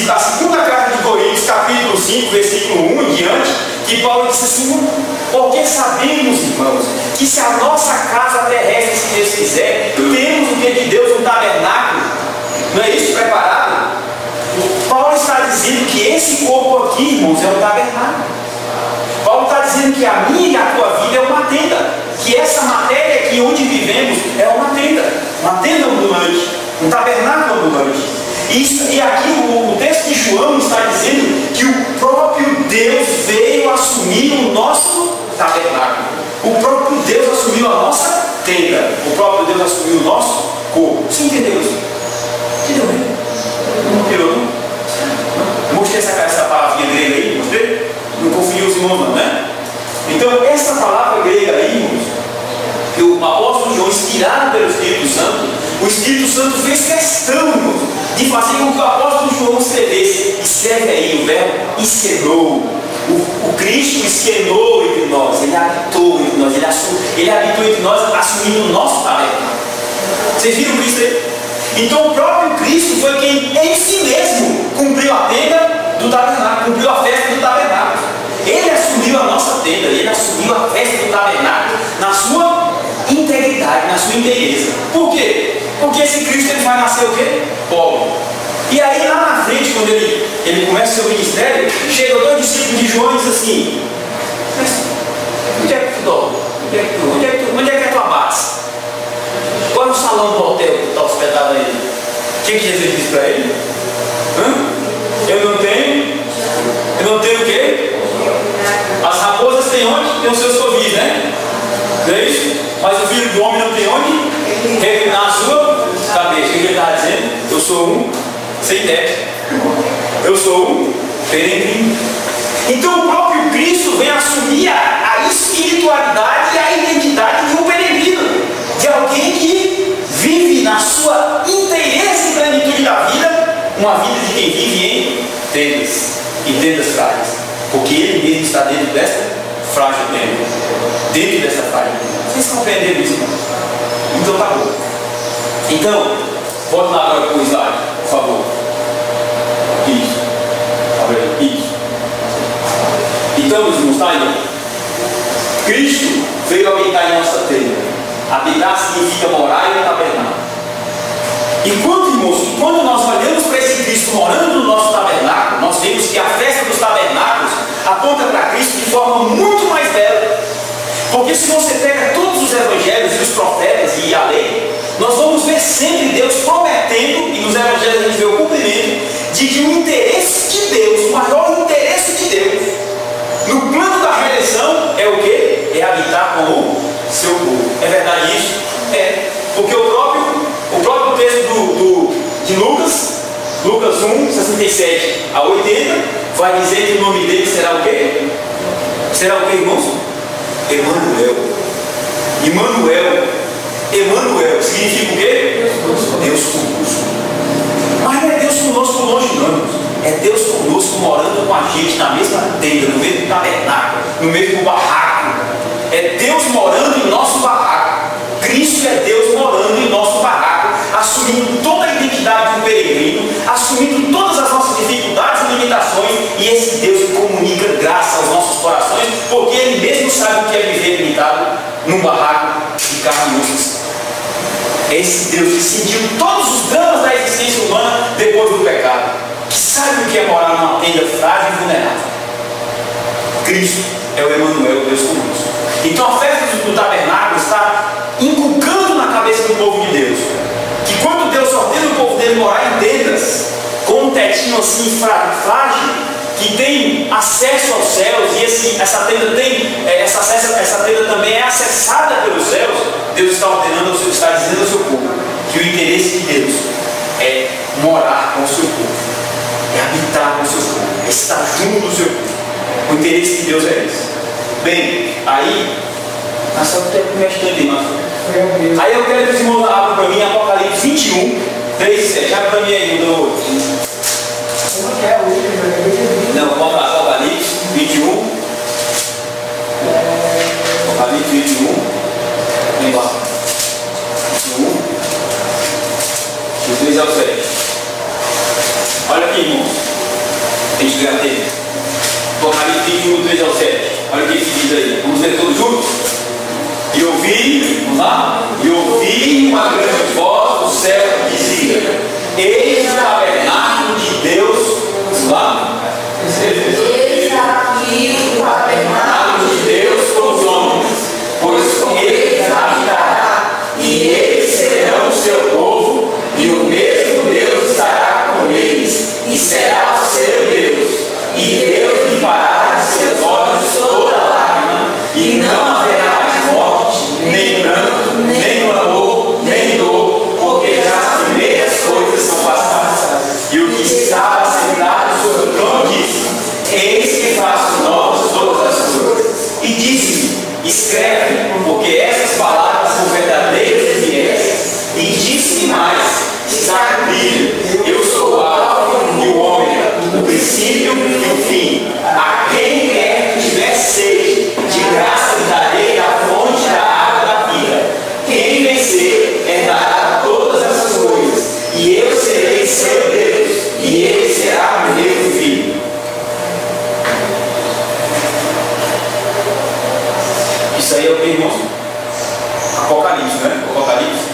a segunda carta de Coríntios, capítulo 5, versículo 1 em diante, que Paulo disse assim: porque sabemos, irmãos, que se a nossa casa terrestre, se Deus quiser, temos o que de Deus um tabernáculo, não é isso? Preparado? Paulo está dizendo que esse corpo aqui, irmãos, é um tabernáculo. Paulo está dizendo que a minha e a tua vida é uma tenda, que essa matéria aqui onde vivemos é uma tenda ambulante, um tabernáculo ambulante. E aqui o texto de João está dizendo que o próprio Deus veio assumir o nosso tabernáculo. O próprio Deus assumiu a nossa tenda. O próprio Deus assumiu o nosso corpo. Você entendeu isso? Entendeu, né? Não pirou, não? Mostrei essa palavrinha grega aí, mostrei? Não confundiu os irmãos, não, né? Então, essa palavra grega aí, irmãos, que o apóstolo João, inspirado pelo Espírito Santo, o Espírito Santo fez questão, irmãos, de fazer com que o apóstolo João escrevesse. Escreve aí o verbo esquenou. O Cristo esquenou entre nós, ele habitou entre nós, ele habitou entre nós, assumindo o nosso tabernáculo. Vocês viram Cristo aí? Então o próprio Cristo foi quem em si mesmo cumpriu a tenda do tabernáculo, cumpriu a festa do tabernáculo. Ele assumiu a nossa tenda, ele assumiu a festa do tabernáculo na sua integridade, na sua inteireza. Por quê? Porque esse Cristo ele vai nascer o quê? Pobre. E aí lá na frente, quando ele começa o seu ministério, chegam dois discípulos de João e diz assim: mas onde é que tu dorme? Onde é que é tua base? Qual é o salão do hotel que está hospedado aí? O que Jesus disse para ele? Eu não tenho o quê? As raposas têm onde? Tem os seus covis, né? Não é isso? Mas o filho do homem não tem onde? Reclinar a sua cabeça. O que ele está dizendo? Eu sou um sem teto. Eu sou um peregrino. Então o próprio Cristo vem assumir a espiritualidade e a identidade de um peregrino, de alguém que vive na sua inteireza e plenitude da vida, uma vida de quem vive em tendas e tendas frágeis, porque ele mesmo está dentro dessa frágil tenda, dentro dessa frágil tenda. Vocês compreenderam isso, irmão? Então tá bom. Então, volte lá agora para o slide, por favor. Isso. Isso. Então, meus irmãos, está aí. Cristo veio habitar em nossa tenda. Habitar significa morar em um tabernáculo. E quando nós olhamos para esse Cristo morando no nosso tabernáculo, nós vemos que a festa dos tabernáculos aponta para Cristo de forma muito mais bela. Porque se você pega todos os evangelhos e os profetas e a lei, nós vamos ver sempre Deus prometendo, e nos evangelhos a gente vê o cumprimento, de que o interesse de Deus, o maior interesse de Deus, no plano da redenção, é o quê? É habitar com o seu povo. É verdade isso? É. Porque o próprio texto de Lucas 1, 67 a 80, vai dizer que o nome dele será o quê? Será o quê, irmãos? Emanuel significa o quê? Deus conosco. Mas não é Deus conosco longe, não. É Deus conosco morando com a gente na mesma tenda, no mesmo tabernáculo, no mesmo barraco. É Deus morando em nosso barraco. Cristo é Deus morando em nosso barraco, assumindo toda a identidade de um peregrino, assumindo todas as nossas dificuldades e limitações, e esse Deus que comunica graça aos nossos corações, porque Ele mesmo sabe o que é viver limitado num barraco de carne e osso. É esse Deus que sentiu todos os dramas da existência humana depois do pecado, que sabe o que é morar numa tenda frágil e vulnerável. Cristo é o Emanuel, Deus conosco. Então a festa do tabernáculo está inculcando na cabeça do povo de Deus que quando Deus ordena o povo dele morar em tendas com um tetinho assim frágil, que tem acesso aos céus, e essa tenda também é acessada pelos céus, Deus está ordenando, está dizendo ao seu povo que o interesse de Deus é morar com o seu povo. é habitar no seu povo, é estar junto do seu povo. O interesse de Deus é esse. Bem, aí, nós só temos que mexer aqui, aí eu quero que os irmãos abram para mim Apocalipse 21, 3 e 7. Abre para mim aí, do. Não, vamos lá, Apocalipse 21. Apocalipse 21. Vem lá. 21. Do 3 ao 7. Olha aqui, irmãos. A gente ganha tempo. Apocalipse 21, do 3 ao 7. Olha o que diz aí. Vamos ler todos juntos? E ouvi, vamos lá? E ouvi uma grande voz do céu que dizia: Eis o tabernáculo de Deus. Vamos lá? Eis aqui o tabernáculo De Deus com os homens, pois Ele habitará, e eles serão o seu povo, e o mesmo Deus estará com eles, e será o seu Deus, e Deus limpará de seus olhos toda lágrima, e não haverá mais morte, nem pranto, nem clamor, nem dor, porque já as primeiras coisas são passadas. E o que estava sentado sobre o trono disse: Eis que faço novas todas as coisas. E disse-me: Escreve, porque essas palavras são verdadeiras e fiéis. E disse-me mais: Está cumprido. Eu sou o Alfa e o Ômega, o princípio e o fim. A quem quer que tiver sede, de graça lhe darei a fonte da água da vida. Quem vencer herdará todas essas coisas, e eu serei seu Deus, e ele será meu filho. Isso aí é o que, irmãos? Apocalipse, né? Apocalipse.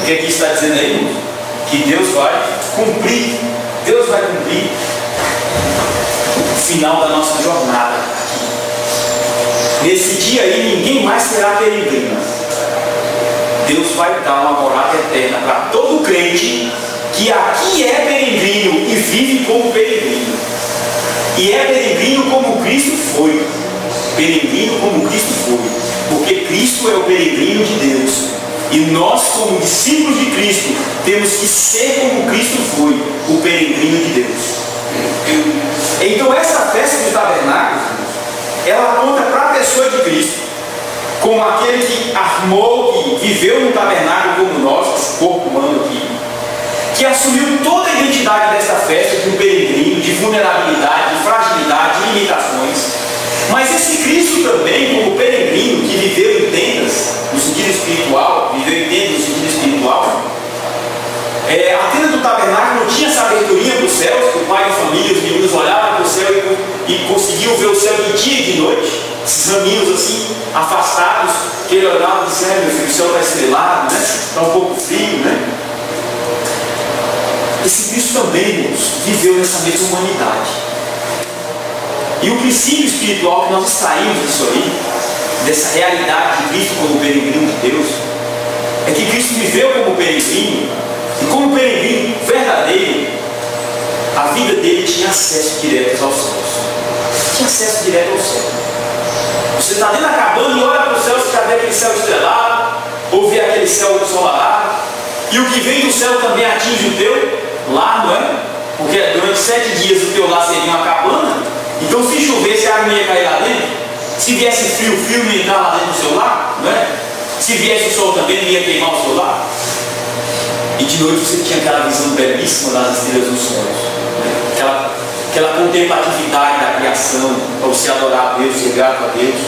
O que aqui está dizendo aí, irmãos? Que Deus vai cumprir. Deus vai cumprir o final da nossa jornada aqui. Nesse dia aí, ninguém mais será peregrino. Deus vai dar uma morada eterna para todo crente que aqui é peregrino e vive como peregrino. E é peregrino como Cristo foi. Peregrino como Cristo foi. Porque Cristo é o peregrino de Deus. E nós, como discípulos de Cristo, temos que ser como Cristo foi, o peregrino de Deus. Então essa festa do tabernáculo, ela aponta para a pessoa de Cristo, como aquele que armou, que viveu no tabernáculo como nós, o corpo humano aqui, que assumiu toda a identidade dessa festa de um peregrino, de vulnerabilidade, de fragilidade, de limitações. Mas esse Cristo também, como peregrino, que viveu em tendas, no sentido espiritual, viveu em tendas no sentido espiritual, a tenda do tabernáculo não tinha essa aberturinha para os céus, que o pai de família, os meninos olhavam para o céu e conseguiam ver o céu de dia e de noite, esses raminhos assim, afastados, que ele olhava e disse: meu filho, o céu está estrelado, né? Está um pouco frio, né? Esse Cristo também, irmãos, viveu nessa mesma humanidade. E o princípio espiritual que nós extraímos disso aí, dessa realidade de Cristo como peregrino de Deus, é que Cristo viveu como peregrino, e como peregrino verdadeiro, a vida dele tinha acesso direto aos céus. Tinha acesso direto ao céu. Você está dentro da cabana e olha para o céu, você já vê aquele céu estrelado, ou vê aquele céu ensolarado, e o que vem do céu também atinge o teu lar, não é? Porque durante 7 dias o teu lar seria uma cabana. Então, se chovesse, a água não ia cair lá dentro. Se viesse frio, o frio não ia entrar lá dentro do seu lar, não é? Se viesse o sol também, não ia queimar o seu lar. E de noite você tinha aquela visão belíssima das estrelas dos céus, né? Aquela contemplatividade da criação, para você adorar a Deus, ser grato a Deus.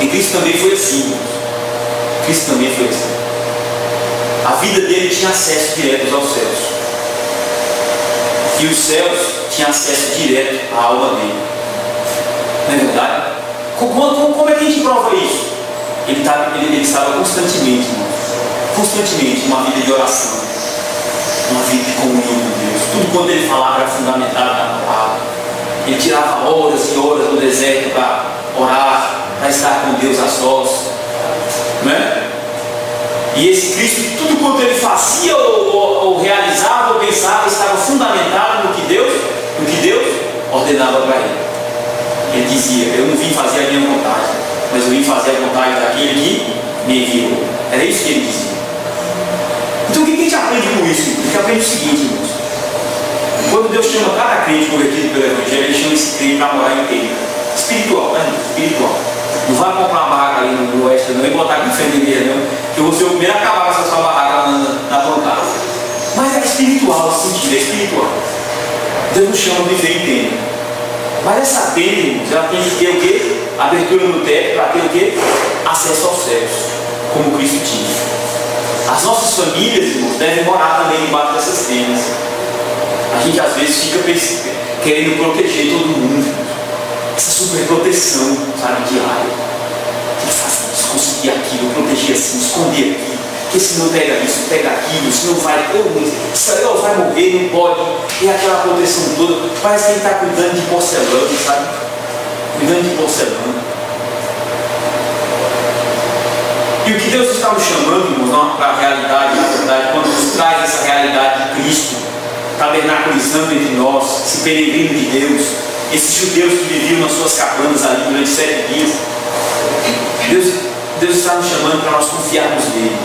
E Cristo também foi assim. Cristo também foi assim. A vida dele tinha acesso direto aos céus. E os céus tinham acesso direto à alma dele. Não é verdade? Como é que a gente prova isso? Ele estava constantemente, uma vida de oração, uma vida de comunhão com Deus. Tudo quanto ele falava era fundamentado na palavra. Ele tirava horas e horas no deserto para orar, para estar com Deus a sós, não é? E esse Cristo, tudo quanto ele fazia ou realizava ou pensava, estava fundamentado no que Deus ordenava para ele. Ele dizia: eu não vim fazer a minha vontade, mas eu vim fazer a vontade daquele que me enviou. Era isso que ele dizia. Então o que a gente aprende com isso? A gente aprende o seguinte, irmãos: Quando Deus chama cada crente convertido pelo Evangelho, Ele chama esse crente para morar em terra. Espiritual, né? Espiritual. Não vai comprar uma barraca ali no oeste, não, e botar aqui em frente da igreja, não. Que eu vou ser o primeiro a acabar com essa sua barraca na tua casa. Mas é espiritual, esse sentido, é espiritual. Deus nos chama de viver em tenda. Mas essa tenda, irmãos, ela tem que ter o quê? Abertura no teto para ter o quê? Acesso aos céus, como Cristo tinha. As nossas famílias, irmãos, devem morar também debaixo dessas tendas. A gente às vezes fica querendo proteger todo mundo. Essa superproteção, sabe, diária. Eu faço isso, conseguir aquilo, proteger assim, esconder aquilo. Porque senão pega isso, pega aquilo, senão vai, vai morrer, não pode. E aquela proteção toda, parece que ele está cuidando de porcelana, sabe? Cuidando de porcelana. E o que Deus está nos chamando, irmãos, para a realidade, na verdade, quando nos traz essa realidade de Cristo, tabernaculizando entre nós, esse peregrino de Deus, esses judeus que viviam nas suas cabanas ali durante 7 dias, Deus está nos chamando para nós confiarmos nele.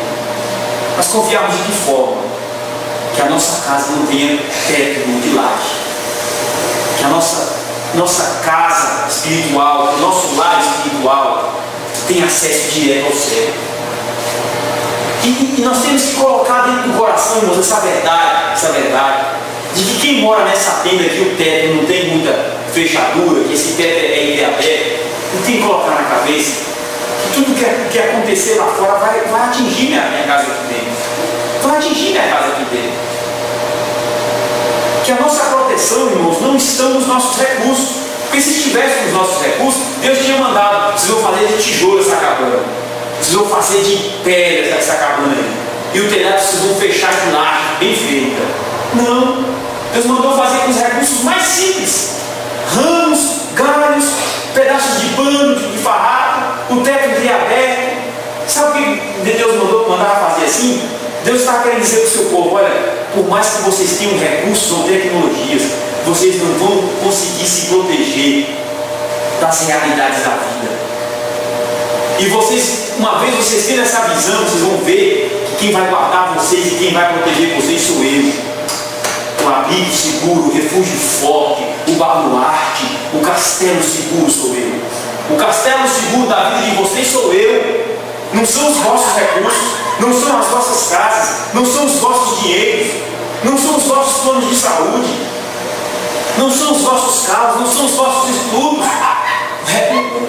Mas confiarmos de que forma? Que a nossa casa não tenha teto de laje. Que a nossa casa espiritual, que o nosso lar espiritual tenha acesso direto ao céu. E nós temos que colocar dentro do coração, irmãos, essa verdade, de que quem mora nessa tenda aqui, o teto não tem muita fechadura, que esse teto é entreaberto, não tem que colocar na cabeça que tudo que acontecer lá fora vai atingir minha casa aqui dentro. Vai atingir minha casa aqui dentro. Que a nossa proteção, irmãos, não está nos nossos recursos. Porque se estivesse nos nossos recursos, Deus tinha mandado, vocês vão fazer de tijolo essa cabana. Vocês vão fazer de pedra essa cabana aí. E o telhado vocês vão fechar de laje, bem feita. Não. Deus mandou fazer com os recursos mais simples. Ramos, galhos, pedaços de pano, de farrapo, o teto entreaberto. Sabe o que Deus mandava fazer assim? Deus estava querendo dizer para o seu povo, olha, por mais que vocês tenham recursos ou tecnologias, vocês não vão conseguir se proteger das realidades da vida. E vocês, uma vez vocês tendo essa visão, vocês vão ver que quem vai guardar vocês e quem vai proteger vocês sou eu. O abrigo seguro, o refúgio forte, o baluarte, o castelo seguro sou eu. O castelo seguro da vida de vocês sou eu. Não são os vossos recursos, não são as vossas casas, não são os vossos dinheiros, não são os vossos planos de saúde, não são os vossos carros, não são os vossos estudos.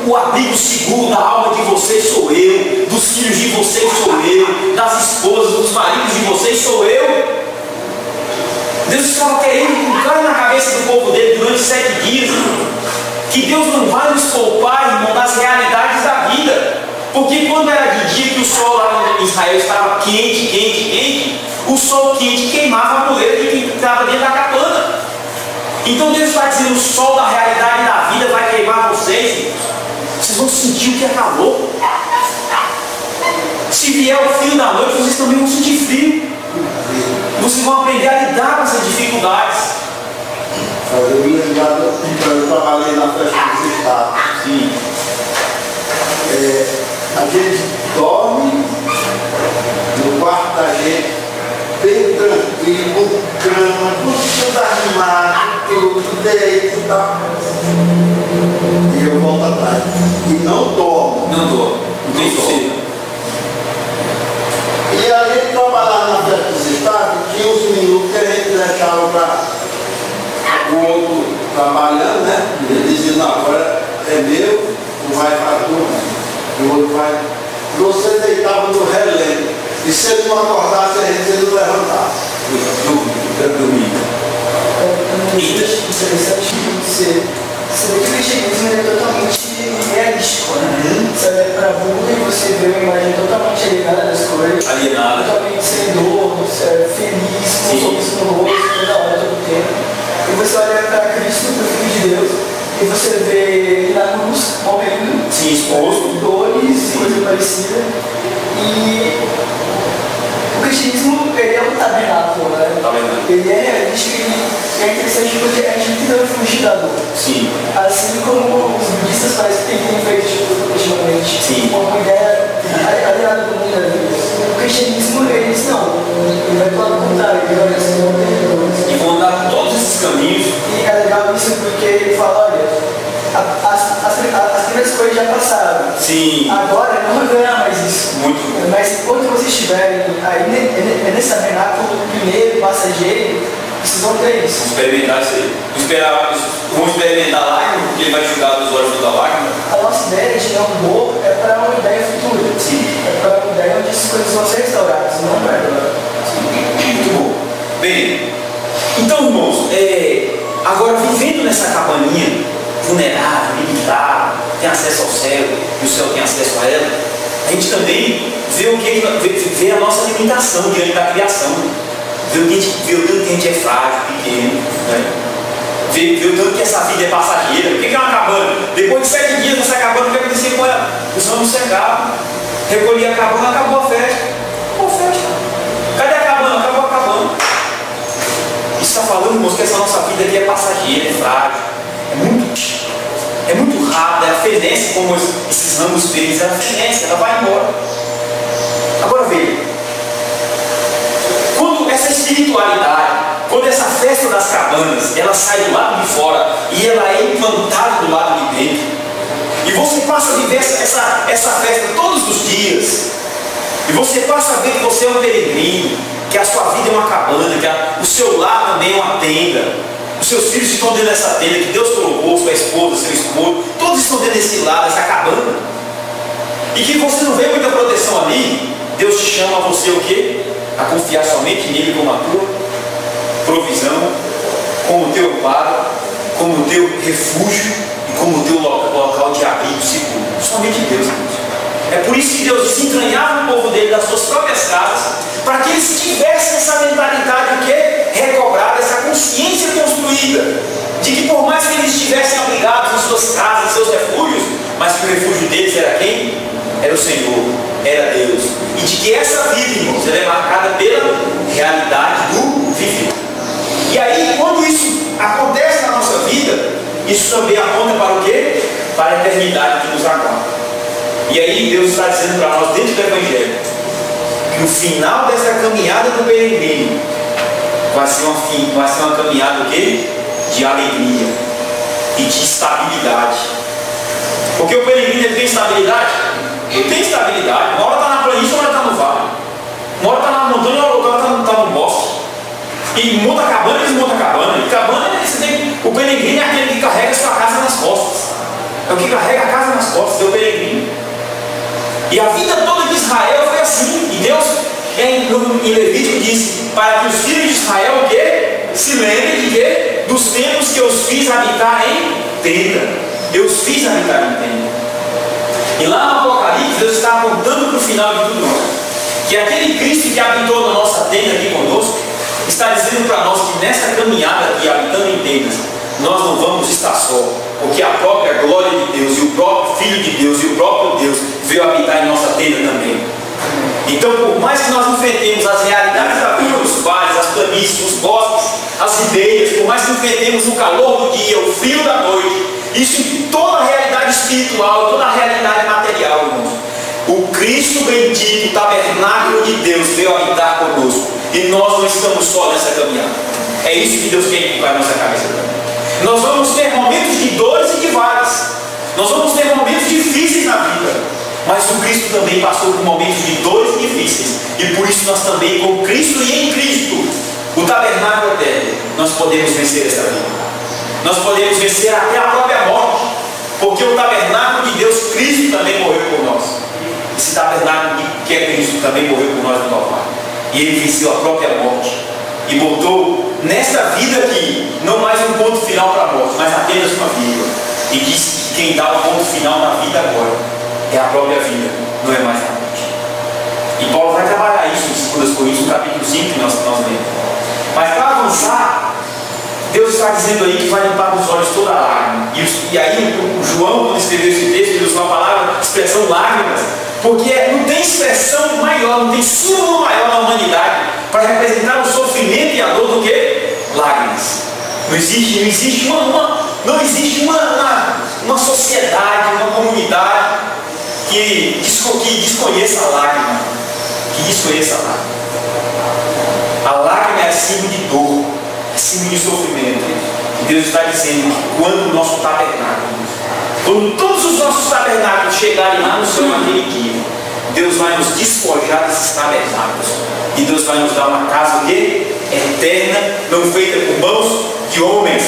O abrigo seguro da alma de vocês sou eu, dos filhos de vocês sou eu, das esposas, dos maridos de vocês sou eu. Deus estava querendo colocar na cabeça do povo dele durante 7 dias que Deus não vai nos poupar, irmão, das realidades da vida. Porque quando era de dia que o sol lá em Israel estava quente, o sol quente queimava a poeira de quem estava dentro da cabana. Então Deus está dizendo, o sol da realidade da vida vai queimar vocês, irmãos. Vocês vão sentir o que é calor. Se vier o frio da noite, vocês também vão sentir frio. Vocês vão aprender a lidar com essas dificuldades. Eu me lembro, eu trabalhei na festa dos estados. Sim. A gente dorme no quarto da gente, bem tranquilo, cama, tudo arrumado, tudo deito e tal. E eu volto atrás. E não dormo. Não tem sossego. E a gente trabalhava na festa dos estados, tinha uns minutos que a gente deixava para o outro trabalhando, né? Ele dizia, não, agora é meu, não vai para turma. E o outro vai. Você deitava no relento. E se ele não acordasse, a gente não levantasse. Eu dormi. É muito interessante você vê que o cristianismo é totalmente realístico, né? Você olha para a Buda e você vê uma imagem totalmente alienada das coisas. Alienada. Totalmente sem dor, feliz, com um sorriso no rosto, toda hora, todo tempo. E você olha para Cristo, para o Filho de Deus, e você vê ele na cruz, morrendo, exposto, dores e coisa parecida. E o cristianismo, ele é um tabernáculo, né? Ele é realístico e é interessante porque a gente tenta fugir da dor. Sim. Assim como os budistas parecem que têm feito ultimamente. Sim. Uma ideia alienada do mundo da vida. O cristianismo, eles não. Ele vai para o contrário, ele vai assim, não tem dores. E vão andar por todos esses caminhos. coisas já passaram. Sim. Agora não haverá mais isso. Muito. Mas quando vocês estiverem aí nesse tabernáculo primeiro, passageiro, vocês vão ter isso. Vamos experimentar isso aí. Vamos experimentar a lágrima, porque ele vai julgar dos olhos da lágrima. A nossa ideia de não dor é para uma ideia futura. Sim. É para uma ideia onde as coisas vão ser restauradas, não para agora. Muito bom. Bem, então, irmãos, agora vivendo nessa cabaninha, vulnerável, limitada, tem acesso ao céu, e o céu tem acesso a ela, a gente também vê a nossa limitação diante da criação. Vê o tanto que a gente é frágil, pequeno, né? Vê o tanto que essa vida é passageira. O que é uma cabana? Depois de 7 dias nessa cabana, o que acontecia com ela? Os ramos secavam, recolhia a cabana, acabou a festa. Acabou a festa. Cadê a cabana? Acabou a cabana. Isso está falando, irmãos, que essa nossa vida aqui é passageira, é frágil, é muito rápida, ela fenece como esses ramos verdes, ela fenece, ela vai embora. Agora veja, quando essa espiritualidade, quando essa festa das cabanas, ela sai do lado de fora e ela é implantada do lado de dentro, e você passa a viver essa festa todos os dias, e você passa a ver que você é um peregrino, que a sua vida é uma cabana, que o seu lar também é uma tenda, os seus filhos estão dentro dessa tenda que Deus colocou, sua esposa, seu esposo, todos estão dentro desse lar, dessa cabana, e que você não vê muita proteção ali. Deus te chama a você o quê? A confiar somente nele como a tua provisão, como o teu amparo, como o teu refúgio e como o teu local de abrigo seguro. Somente Deus, irmãos. É por isso que Deus desentranhava o povo dele das suas próprias casas, para que eles tivessem essa mentalidade o quê? Recobrada, essa consciência construída, de que por mais que eles estivessem abrigados em suas casas, em seus refúgios, mas que o refúgio deles era quem? Era o Senhor, era Deus. E de que essa vida, irmãos, ela é marcada pela realidade do viver. E aí, quando isso acontece na nossa vida, isso também aponta para o quê? Para a eternidade que nos aguarda. E aí Deus está dizendo para nós, dentro do Evangelho, que o final dessa caminhada do peregrino vai ser uma caminhada o quê? De alegria e de estabilidade. Porque o peregrino ele tem estabilidade? Ele tem estabilidade. Uma hora está na planície, uma hora está no vale. Uma hora está na montanha, outra hora está no bosque. E monta cabana, eles montam cabana. E cabana, o peregrino é aquele que carrega a sua casa nas costas. É o que carrega a casa nas costas, é o peregrino. E a vida toda de Israel foi assim. E Deus, em Levítico, disse para que os filhos de Israel o quê? Se lembrem de quê? Dos tempos que eu os fiz habitar em tenda. Eu os fiz habitar em tenda. E lá no Apocalipse, Deus está apontando para o final de tudo. Que aquele Cristo que habitou na nossa tenda aqui conosco, está dizendo para nós que nessa caminhada aqui, habitando em tendas, nós não vamos estar só, porque a própria glória de Deus e o próprio Filho de Deus e o próprio Deus veio habitar em nossa tenda também. Então, por mais que nós enfrentemos as realidades da vida, os vales, as planícies, os bosques, as ribeiras, por mais que enfrentemos o calor do dia, o frio da noite, isso em toda a realidade espiritual, toda a realidade material, irmãos, o Cristo bendito, o tabernáculo de Deus veio habitar conosco, e nós não estamos só nessa caminhada. É isso que Deus quer colocar na nossa cabeça também. Nós vamos ter momentos de dores e de vales, nós vamos ter momentos difíceis na vida, mas o Cristo também passou por momentos de dores difíceis, e por isso nós também, com Cristo e em Cristo, o tabernáculo eterno, nós podemos vencer essa vida. Nós podemos vencer até a própria morte, porque o tabernáculo de Deus, Cristo também morreu por nós. Esse tabernáculo que é Cristo também morreu por nós no Calvário, e ele venceu a própria morte e botou nesta vida aqui não mais um ponto final para a morte, mas apenas uma vírgula, e diz que quem dá o ponto final na vida agora é a própria vida, não é mais a morte. E Paulo vai trabalhar isso em 2 Coríntios, no capítulo 5 que nós lemos. Mas para avançar, Deus está dizendo aí que vai limpar com os olhos toda a lágrima. E aí o João, quando escreveu esse texto, ele usou a palavra, expressão lágrimas, porque não tem expressão maior, não tem símbolo maior na humanidade para representar o sofrimento e a dor do que? Lágrimas. Não existe uma sociedade, uma comunidade que desconheça a lágrima. Que desconheça a lágrima. A lágrima é símbolo de dor, é símbolo de sofrimento. E Deus está dizendo que quando o nosso tabernáculo, Quando todos os nossos tabernáculos chegarem lá no céu naquele dia, Deus vai nos despojar desses tabernáculos. E Deus vai nos dar uma casa o quê? Eterna, não feita por mãos de homens,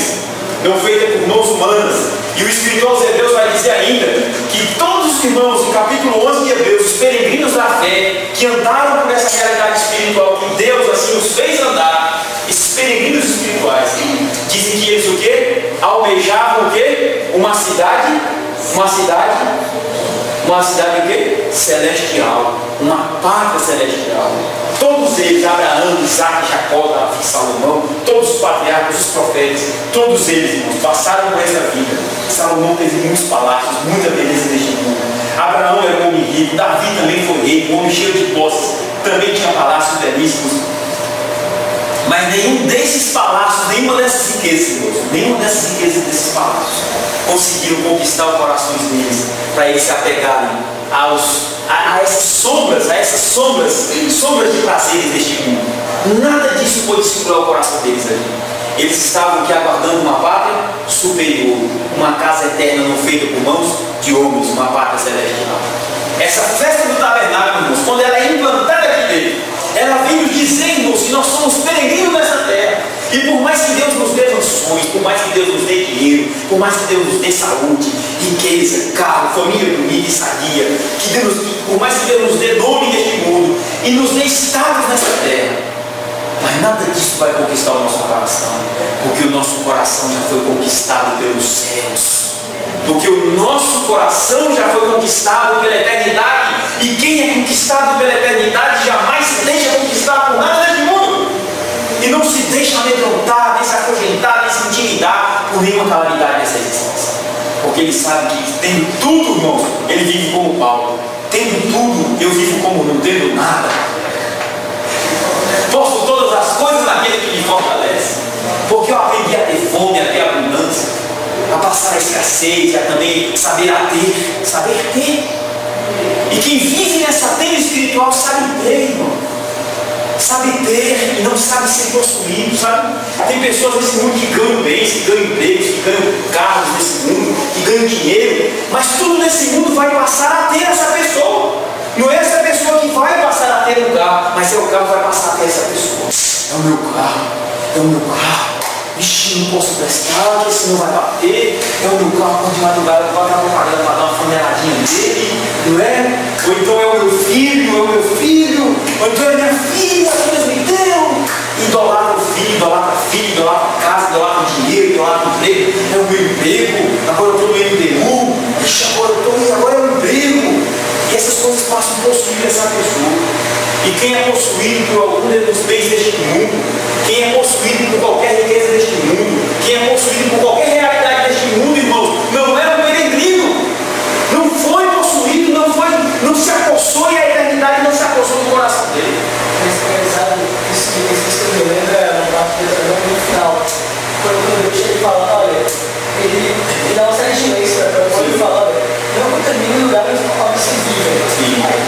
não feita por mãos humanas. E o escritor aos Hebreus vai dizer ainda que todos os irmãos, no capítulo 11 de Hebreus, os peregrinos da fé, que andaram por essa realidade espiritual, que Deus assim os fez andar, esses peregrinos espirituais, dizem que eles o quê? Almejavam o quê? Uma cidade o quê? Celestial, uma pátria celestial. Todos eles, Abraão, Isaac, Jacó, Davi, Salomão, todos os patriarcas, os profetas, todos eles, irmãos, passaram por essa vida. Salomão teve muitos palácios, muita beleza neste mundo. Abraão era um homem rico, Davi também foi rei, um homem cheio de posses, também tinha palácios belíssimos. Mas nenhum desses palácios, nenhuma dessas riquezas desses palácios conseguiram conquistar os corações deles, para eles se apegarem a essas sombras de prazeres deste mundo. Nada disso pôde segurar o coração deles ali. Eles estavam aqui aguardando uma pátria superior, uma casa eterna não feita por mãos de homens, uma pátria celestial. Essa festa do tabernáculo, irmãos, quando ela é implantada aqui dentro, ela vem nos dizer-nos que nós somos peregrinos nessa terra. E por mais que Deus nos dê mansões, por mais que Deus nos dê dinheiro, por mais que Deus nos dê saúde, riqueza, carro, família bonita e sadia, por mais que Deus nos dê nome neste mundo e nos dê estados nessa terra, mas nada disso vai conquistar o nosso coração, porque o nosso coração já foi conquistado pelos céus. Porque o nosso coração já foi conquistado pela eternidade. E quem é conquistado pela eternidade jamais se deixa conquistar por nada deste mundo. E não se deixa amedrontar, nem se afugentar, nem se intimidar por nenhuma calamidade dessa existência. Porque ele sabe que tendo tudo, irmãos, ele vive como Paulo. Tendo tudo, eu vivo como não tendo nada. Posso todas as coisas naquele que me fortalece. Porque eu aprendi a ter fome, a ter abundância, a passar a escassez, a também saber ter. E quem vive nessa tenda espiritual sabe ter, irmão. Sabe ter e não sabe ser possuído, sabe? Tem pessoas nesse mundo que ganham bens, que ganham empregos, que ganham carros nesse mundo, que ganham dinheiro, mas tudo nesse mundo vai passar a ter essa pessoa. Não é essa pessoa que vai passar a ter o carro, mas é o carro que vai passar a ter essa pessoa. É o meu carro. Ixi, não posso prestar, que esse não vai bater. É o meu carro de madrugada, eu vou dar propaganda para dar uma funeradinha dele, não é? Ou então é o meu filho, ou então é minha filha que Deus me deu. Idolatra o filho, idolatra a filha, idolatra a casa, idolatra o dinheiro, idolatra o emprego. É o meu emprego, agora eu estou no MDU, ixi, agora é o emprego. E essas coisas passam a possuir essa pessoa. E quem é possuído por algum dos bens deste mundo, quem é possuído por qualquer riqueza deste mundo, quem é possuído por qualquer realidade deste mundo, irmãos, não é um peregrino. Não foi possuído, não se apossou e a eternidade não se apossou no coração dele. Isso que me lembra na parte no final. Quando Deus ele fala, olha, ele dá uma série de leis para quando ele fala, olha, não contamine lugares onde se vive.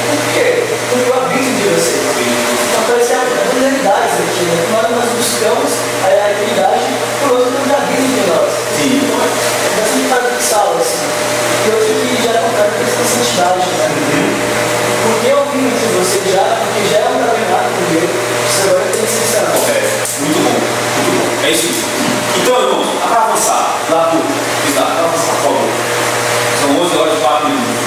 Por quê? Porque eu habito de você. Então parece realidades aqui, né? Nós buscamos a realidade por outro que habita de nós. Então é bastante paradoxal assim. E outro que já é contrário com essa santidade, né? Porque eu vim de você porque já é um tabernáculo com Deus, você agora tem que ser santo. Muito bom. É isso. Então, irmãos, para avançar, lá para avançar, por favor. São 11 horas e 4 minutos.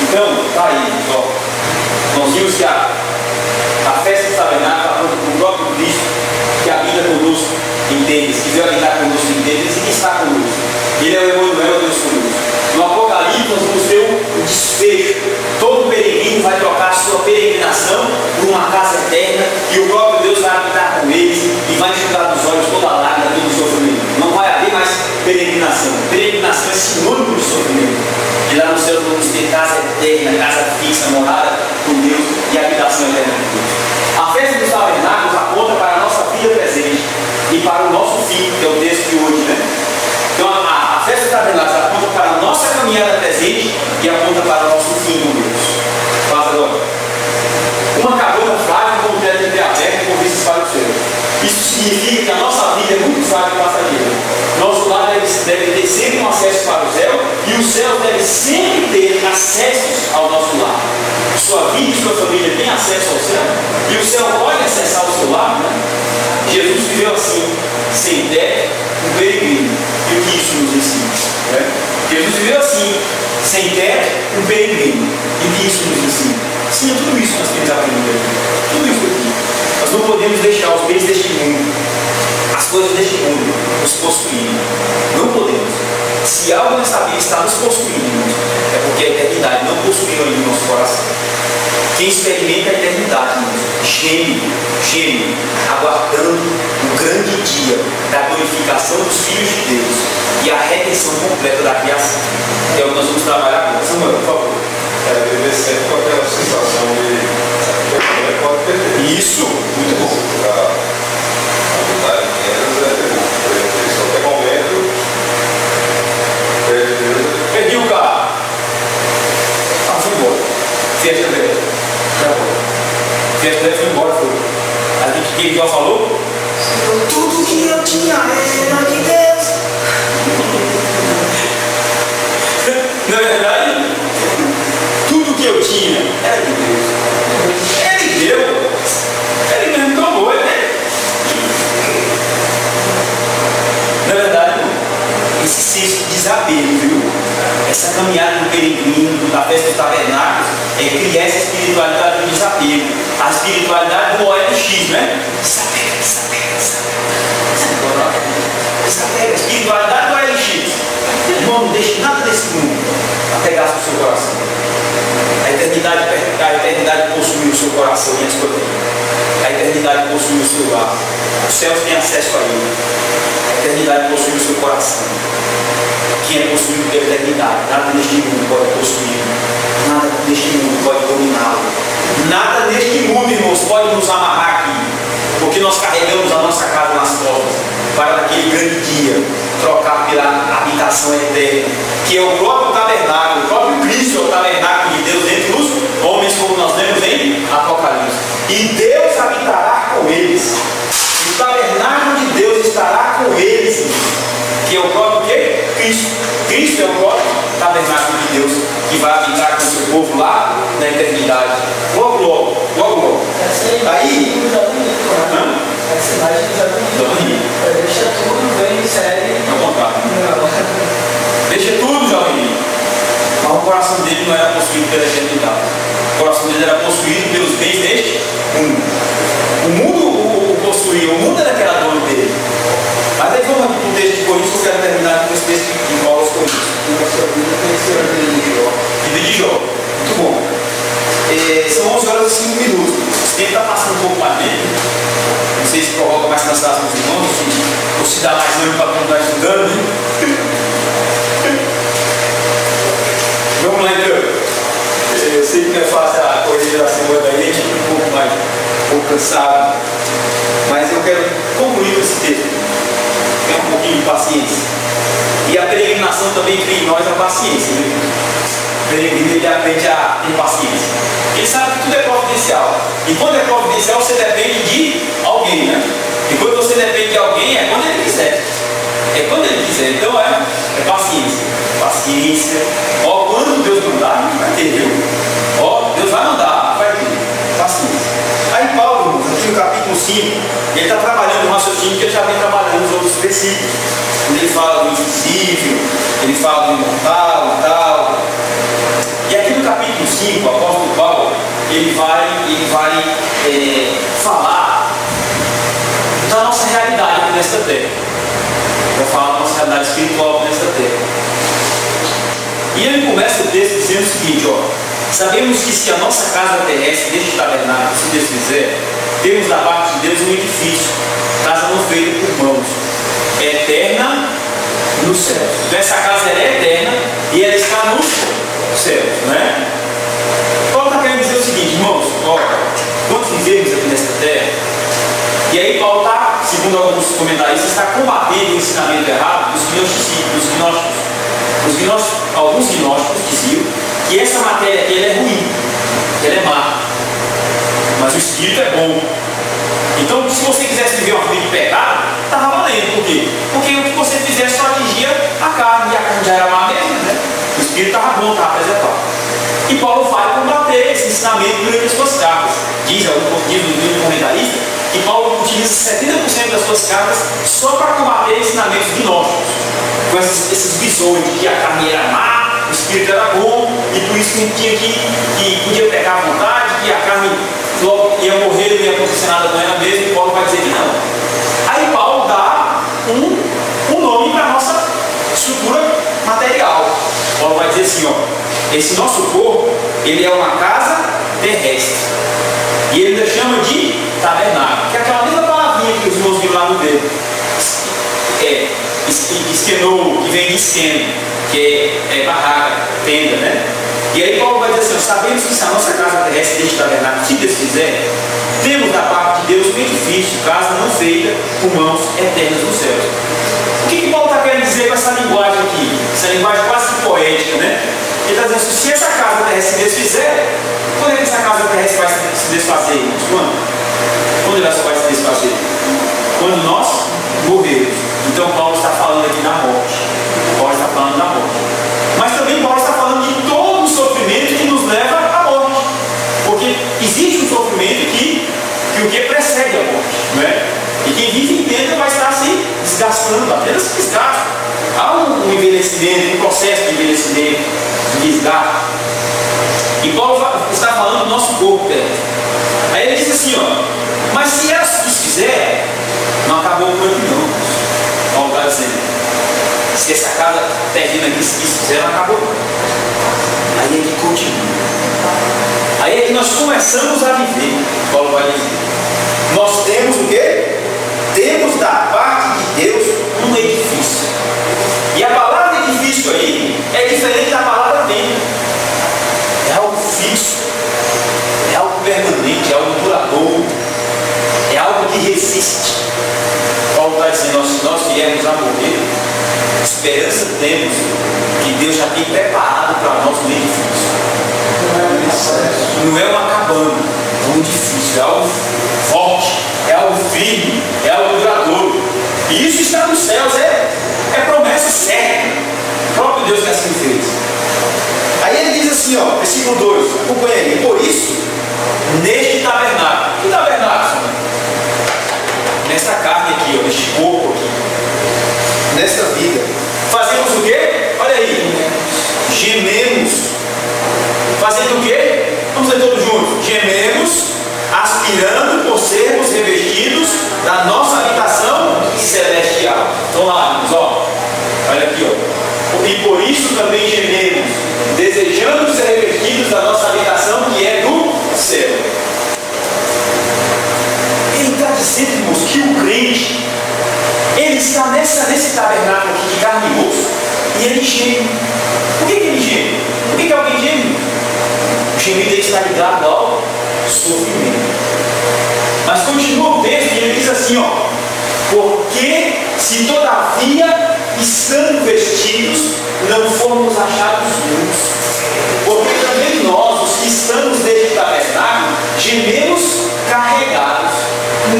Então, está aí, ó. Nós vimos que a festa do tabernáculo aponta para o próprio Cristo que habita conosco em tendas, que veio habitar conosco em tendas e que está conosco. Ele é o Emmanuel, Deus conosco. No Apocalipse nós vamos ter um desfecho. Todo peregrino vai trocar a sua peregrinação por uma casa eterna e o próprio Deus vai habitar com eles e vai enxugar dos olhos toda a lágrima, todo o sofrimento. Não vai haver mais peregrinação. Peregrinação é sinônimo de sofrimento. E lá no céu nós vamos ter casa eterna, casa fixa, morada com Deus e habitação eterna com Deus. A festa dos tabernáculos aponta para a nossa vida presente e para o nosso fim, que é o texto de hoje, né? Então a festa dos tabernáculos aponta para a nossa caminhada presente e aponta para o nosso fim com Deus. Faz agora. Uma cabana frágil com o teto entreaberto com vistas para o céu. Isso significa que a nossa vida é muito frágil e passageira. Nosso lar deve devem ter sempre um acesso para o céu, e o céu deve sempre ter acesso ao nosso lar. Sua vida e sua família têm acesso ao céu, e o céu pode acessar o seu lar, né? Jesus viveu assim, sem teto, um peregrino. E o que isso nos ensina? Né? Jesus viveu assim, sem teto, um peregrino. E o que isso nos ensina? Sim, é tudo isso que nós temos aprendido aqui. Tudo isso aqui. Nós não podemos deixar os bens deste mundo, as coisas deste mundo, nos possuírem. Não podemos. Se algo nessa vida está nos possuindo, é porque a eternidade não possuiu ainda o nosso coração. Quem experimenta a eternidade, geme, aguardando o grande dia da glorificação dos filhos de Deus e a redenção completa da criação. É o que nós vamos trabalhar agora. Samuel, por favor. Viver sempre com aquela sensação de pode perder. Isso, muito bom. A vontade de Deus é qualquer momento perdi o carro. Ah, foi embora. Fiesta dele. Fiesta dele foi embora, foi. A gente que ele já falou? Tudo que eu tinha era de Deus. Na verdade, tudo que eu tinha era de Deus. Ele deu. Ele mesmo tomou, né? Na verdade, esse senso de desapego, viu? Essa caminhada do peregrino, da festa dos tabernáculos, é criar essa espiritualidade do desapego. A espiritualidade do OLX, né? Desapega. A espiritualidade do OLX. Irmão, não deixe nada desse mundo apegar-se no seu coração. A eternidade possui o seu coração e a sua vida. A eternidade possui o seu lar. Os céus têm acesso a ele. A eternidade possui o seu coração. Quem é possuído pela eternidade, nada neste mundo pode possuir. Nada neste mundo pode dominá-lo. Nada neste mundo, irmãos, pode nos amarrar aqui. Porque nós carregamos a nossa casa nas costas para naquele grande dia trocar pela habitação eterna, que é o próprio tabernáculo, o próprio Cristo é o tabernáculo de Deus entre os homens, como nós lemos em Apocalipse. E Deus habitará com eles. O tabernáculo de Deus estará com eles, que é o próprio quê? Cristo. Cristo é o próprio tabernáculo de Deus, que vai habitar com o seu povo lá na eternidade. Logo, logo, logo, logo. Aí, essa imagem já deixa tudo bem sério. não contar. Deixa tudo, jovem. Mas o coração dele não era possuído pela eternidade. O coração dele era possuído pelos bens deste mundo. O mundo o possuía, o mundo era que era dono dele. Mas aí vamos aqui para o texto de Coríntios, que eu quero terminar com esse texto de Paulo aos Coríntios. Vida de Jó. Muito bom. São 11 horas e 5 minutos. O tempo está passando um pouco mais lento. Não sei se provoca mais cansaço nos irmãos, ou se dá mais ânimo para continuar estudando. Né? Vamos lá então. Eu sei que não é fácil a corrida da semana da gente, um pouco cansado. Mas eu quero concluir com esse texto. Tem um pouquinho de paciência. E a peregrinação também cria em nós a paciência. Né? O peregrino ele aprende a ter paciência. Ele sabe que tudo é providencial. E quando é providencial, você depende de alguém, né? E quando você depende de alguém, é quando ele quiser. É quando ele quiser. Então é paciência. Paciência. Ó, quando Deus mandar, vai ter, viu? Ó, Deus vai mandar, vai ter. Paciência. Aí Paulo, aqui no capítulo 5, ele está trabalhando no raciocínio que ele já vem trabalhando nos outros versículos. Ele fala do invisível, ele fala do imortal e tal. E aqui no capítulo 5, o apóstolo Paulo, ele vai falar da nossa realidade aqui nesta terra. Vai falar da nossa realidade espiritual aqui nesta terra. E ele começa o texto dizendo o seguinte, ó: sabemos que se a nossa casa terrestre deste tabernáculo se desfizer, temos da parte de Deus um edifício, casa não feita por mãos, eterna nos céus. Então essa casa é eterna e ela está nos céus, né? Paulo está querendo dizer o seguinte, irmãos, ó, quando vivemos aqui nesta terra, e aí Paulo está, segundo alguns comentaristas, está combatendo o ensinamento errado dos gnósticos. Alguns gnósticos diziam que essa matéria aqui ela é ruim, ela é má, mas o espírito é bom. Então, se você quisesse viver uma vida de pecado, estava valendo. Por quê? Porque o que você fizer só atingia a espírito estava bom, estava preservado. E Paulo vai combater esse ensinamento durante as suas cartas. Diz o comentarista que Paulo utiliza 70% das suas cartas só para combater ensinamentos gnósticos, com essas visões de que a carne era má, o espírito era bom, e por isso que podia pecar à vontade, que a carne logo ia morrer, não ia acontecer nada com ela mesmo, e Paulo vai dizer que não. Aí Paulo dá um nome para a nossa estrutura material. Paulo vai dizer assim, ó, esse nosso corpo, ele é uma casa terrestre. E ele ainda chama de tabernáculo, que é aquela mesma palavrinha que os irmãos viram lá no dedo. Esquenou, que vem de esquema, que é barraca, tenda, né? E aí Paulo vai dizer assim, ó, sabemos que se a nossa casa terrestre deixa tabernáculo, se Deus quiser, temos da parte de Deus um edifício, casa não feita por mãos eternas nos céus. O que Paulo está querendo dizer com essa linguagem aqui? Essa linguagem quase poética, né? Ele está dizendo assim, se essa casa terrestre se desfizer, quando é que essa casa terrestre vai se desfazer, irmãos? Quando ela só vai se desfazer? Quando nós morrermos. Então Paulo está falando aqui da morte. Paulo está falando da morte. Mas também Paulo está falando de todo o sofrimento que nos leva à morte. Porque existe um sofrimento que o que precede a morte, não é? E quem vive entenda vai estar se desgastando, apenas se desgasta. Há um envelhecimento, um processo de envelhecimento, de desgaste. E Paulo está falando do nosso corpo, Aí ele diz assim, ó, mas se ela se desfizer, não acabou por aqui não. Paulo está dizendo, se essa casa terrena aqui se desfizer, não acabou. Aí é que continua. Aí é que nós começamos a viver. Paulo vai dizer, nós temos o quê? Temos da parte de Deus um edifício. E a palavra edifício aí é diferente da palavra templo. É algo fixo, é algo permanente, é algo duradouro, é algo que resiste. Paulo está dizendo, se nós viermos a morrer, esperança temos que Deus já tem preparado para nós um edifício. Não é uma cabana, é um edifício, é algo forte, é algo firme, é algo duradouro. E isso está nos céus, é promessa certa. O próprio Deus que assim fez. Aí ele diz assim, ó, versículo 2, acompanha aí. Por isso, neste tabernáculo. Que tabernáculo? Nesta carne aqui, ó, neste corpo aqui. Nesta vida. Fazemos o quê? Olha aí. Gememos. Fazendo o quê? Vamos ler todos juntos. Gememos, aspirando por sermos revestidos da nossa habitação celestial. Então lá, irmãos, ó. Olha aqui, ó. E por isso também gememos, desejando ser revestidos da nossa habitação que é do céu. Ele está dizendo, irmãos, que o crente, ele está nesse tabernáculo aqui de carne e osso, e ele geme. Por que ele geme? Por que alguém geme? O gemido está ligado ao sofrimento. Mas continua o texto e ele diz assim, ó. Porque se todavia, estando vestidos, não fomos achados nus. Porque também nós, os que estamos neste tabernáculo, gememos carregados.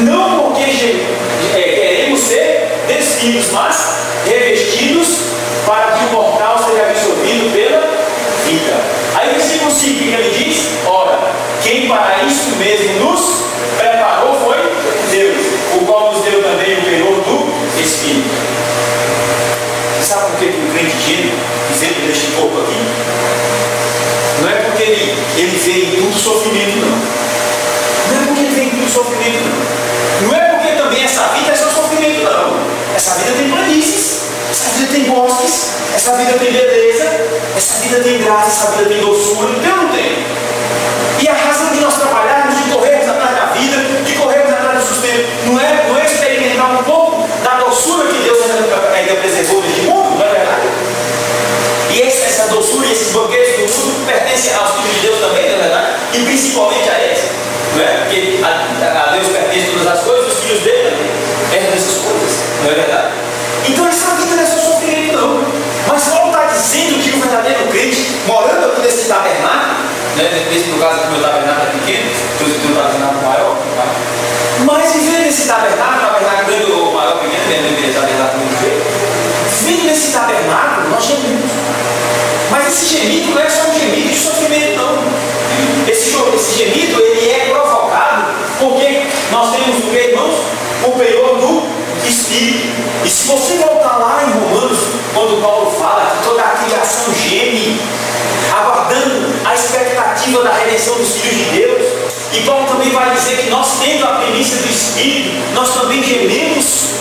Não porque queremos ser despidos, mas revestidos para que o mortal seja absorvido pela vida. Aí o versículo 5 que ele diz, ora, quem para isso mesmo nos preparou foi Deus, o qual nos deu também o penhor do Espírito. Você sabe por que o crente geme vivendo neste corpo aqui? Não é porque ele vê em tudo sofrimento, não. Não é porque ele vê em tudo sofrimento, não. Não é porque também essa vida é só sofrimento, não. Essa vida tem planícies, essa vida tem bosques, essa vida tem beleza, essa vida tem graça, essa vida tem doçura. Então não tem. E a razão de nós trabalharmos, de corrermos atrás da vida, de corrermos atrás do sustento, não é experimentar um pouco da doçura que Deus ainda preservou neste mundo, não é verdade? E essa doçura e esses banquetes do mundo pertencem aos filhos de Deus também, não é verdade? E principalmente a esse, não é? Porque a Deus pertence todas as coisas, os filhos dele também herdam essas coisas, não é verdade? Então essa vida não é só sofrimento, não. Mas Paulo está dizendo que o verdadeiro crente, morando aqui nesse tabernáculo, né? Nesse no caso do meu tabernáculo é pequeno, todos têm um tabernáculo maior, mas vivendo nesse tabernáculo grande ou maior, pequeno, dependendo do tabernáculo muito feio, vivendo nesse tabernáculo, nós gememos. Mas esse gemido não é só um gemido de sofrimento, não. Esse gemido, ele é provocado porque nós temos o que, irmãos? O penhor do Espírito. E se você voltar lá em Romanos, quando Paulo fala que toda a criação geme, aguardando a expectativa da redenção dos filhos de Deus, e Paulo também vai dizer que nós, tendo a primícia do Espírito, nós também gememos.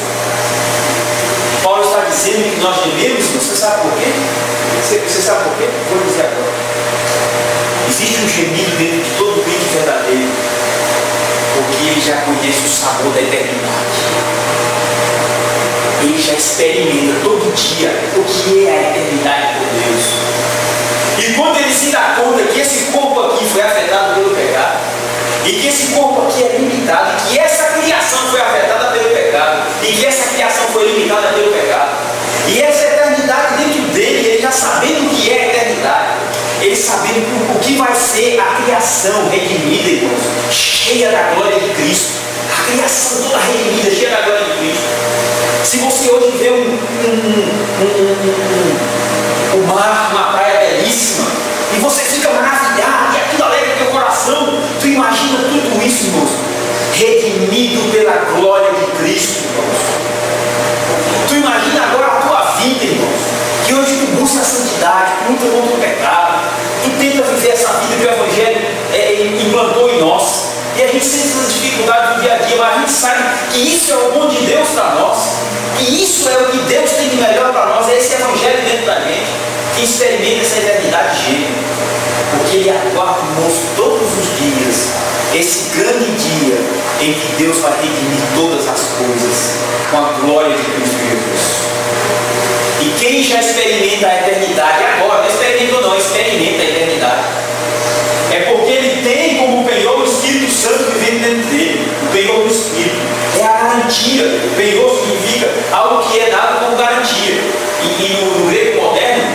Paulo está dizendo que nós gememos, você sabe por quê? Você sabe por quê? Vou dizer agora. Existe um gemido dentro de todo crente verdadeiro, porque ele já conhece o sabor da eternidade. Ele já experimenta todo dia o que é a eternidade por Deus. E quando ele se dá conta que esse corpo aqui foi afetado pelo pecado, e que esse corpo aqui é limitado, e que essa criação foi afetada pelo pecado, e que essa criação foi limitada pelo pecado, e essa eternidade dentro dele, ele já sabendo o que é a eternidade, ele sabendo o que vai ser a criação redimida, irmãos, cheia da glória de Cristo, a criação toda redimida, cheia da glória de Cristo. Se você hoje vê um mar, uma praia belíssima, e você fica maravilhado, e aquilo alegra o teu coração, tu imagina tudo isso, irmãos, redimido pela glória de Cristo, irmãos. Tu imagina agora a tua vida, irmãos, que hoje tu busca a santidade, tu luta contra o pecado, tu tenta viver essa vida que o Evangelho implantou em nós, e a gente sente essas dificuldades do dia a dia, mas a gente sabe que isso é o bom de Deus para nós, que isso é o que Deus tem de melhor para nós, é esse Evangelho dentro da gente, que experimenta essa eternidade gêmea, porque Ele aguarda, irmãos, todos os dias, esse grande dia em que Deus vai redimir todas as coisas com a glória de Cristo Jesus. E quem já experimenta a eternidade agora, não experimenta ou não, experimenta a eternidade, é porque ele tem como penhor o Espírito Santo vivendo dentro dele, o penhor do Espírito. É a garantia. O penhor significa algo que é dado como garantia. E no grego moderno,